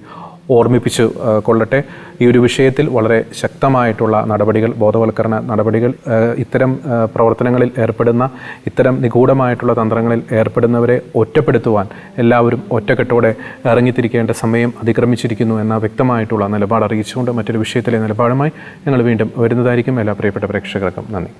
ഓർമ്മിപ്പിച്ചു കൊള്ളട്ടെ. ഈ ഒരു വിഷയത്തിൽ വളരെ ശക്തമായിട്ടുള്ള നടപടികൾ, ബോധവൽക്കരണ നടപടികൾ, ഇത്തരം പ്രവർത്തനങ്ങളിൽ ഏർപ്പെടുന്ന, ഇത്തരം നിഗൂഢമായിട്ടുള്ള തന്ത്രങ്ങളിൽ ഏർപ്പെടുന്നവരെ ഒറ്റപ്പെടുത്തുവാൻ എല്ലാവരും ഒറ്റക്കെട്ടോടെ ഇറങ്ങിത്തിരിക്കേണ്ട സമയം അതിക്രമിച്ചിരിക്കുന്നു എന്ന വ്യക്തമായിട്ടുള്ള നിലപാട് അറിയിച്ചുകൊണ്ട് മറ്റൊരു വിഷയത്തിലെ നിലപാടുമായി ഞങ്ങൾ വീണ്ടും വരുന്നതായിരിക്കും. എല്ലാ പ്രിയപ്പെട്ട പ്രേക്ഷകർക്കും നന്ദി.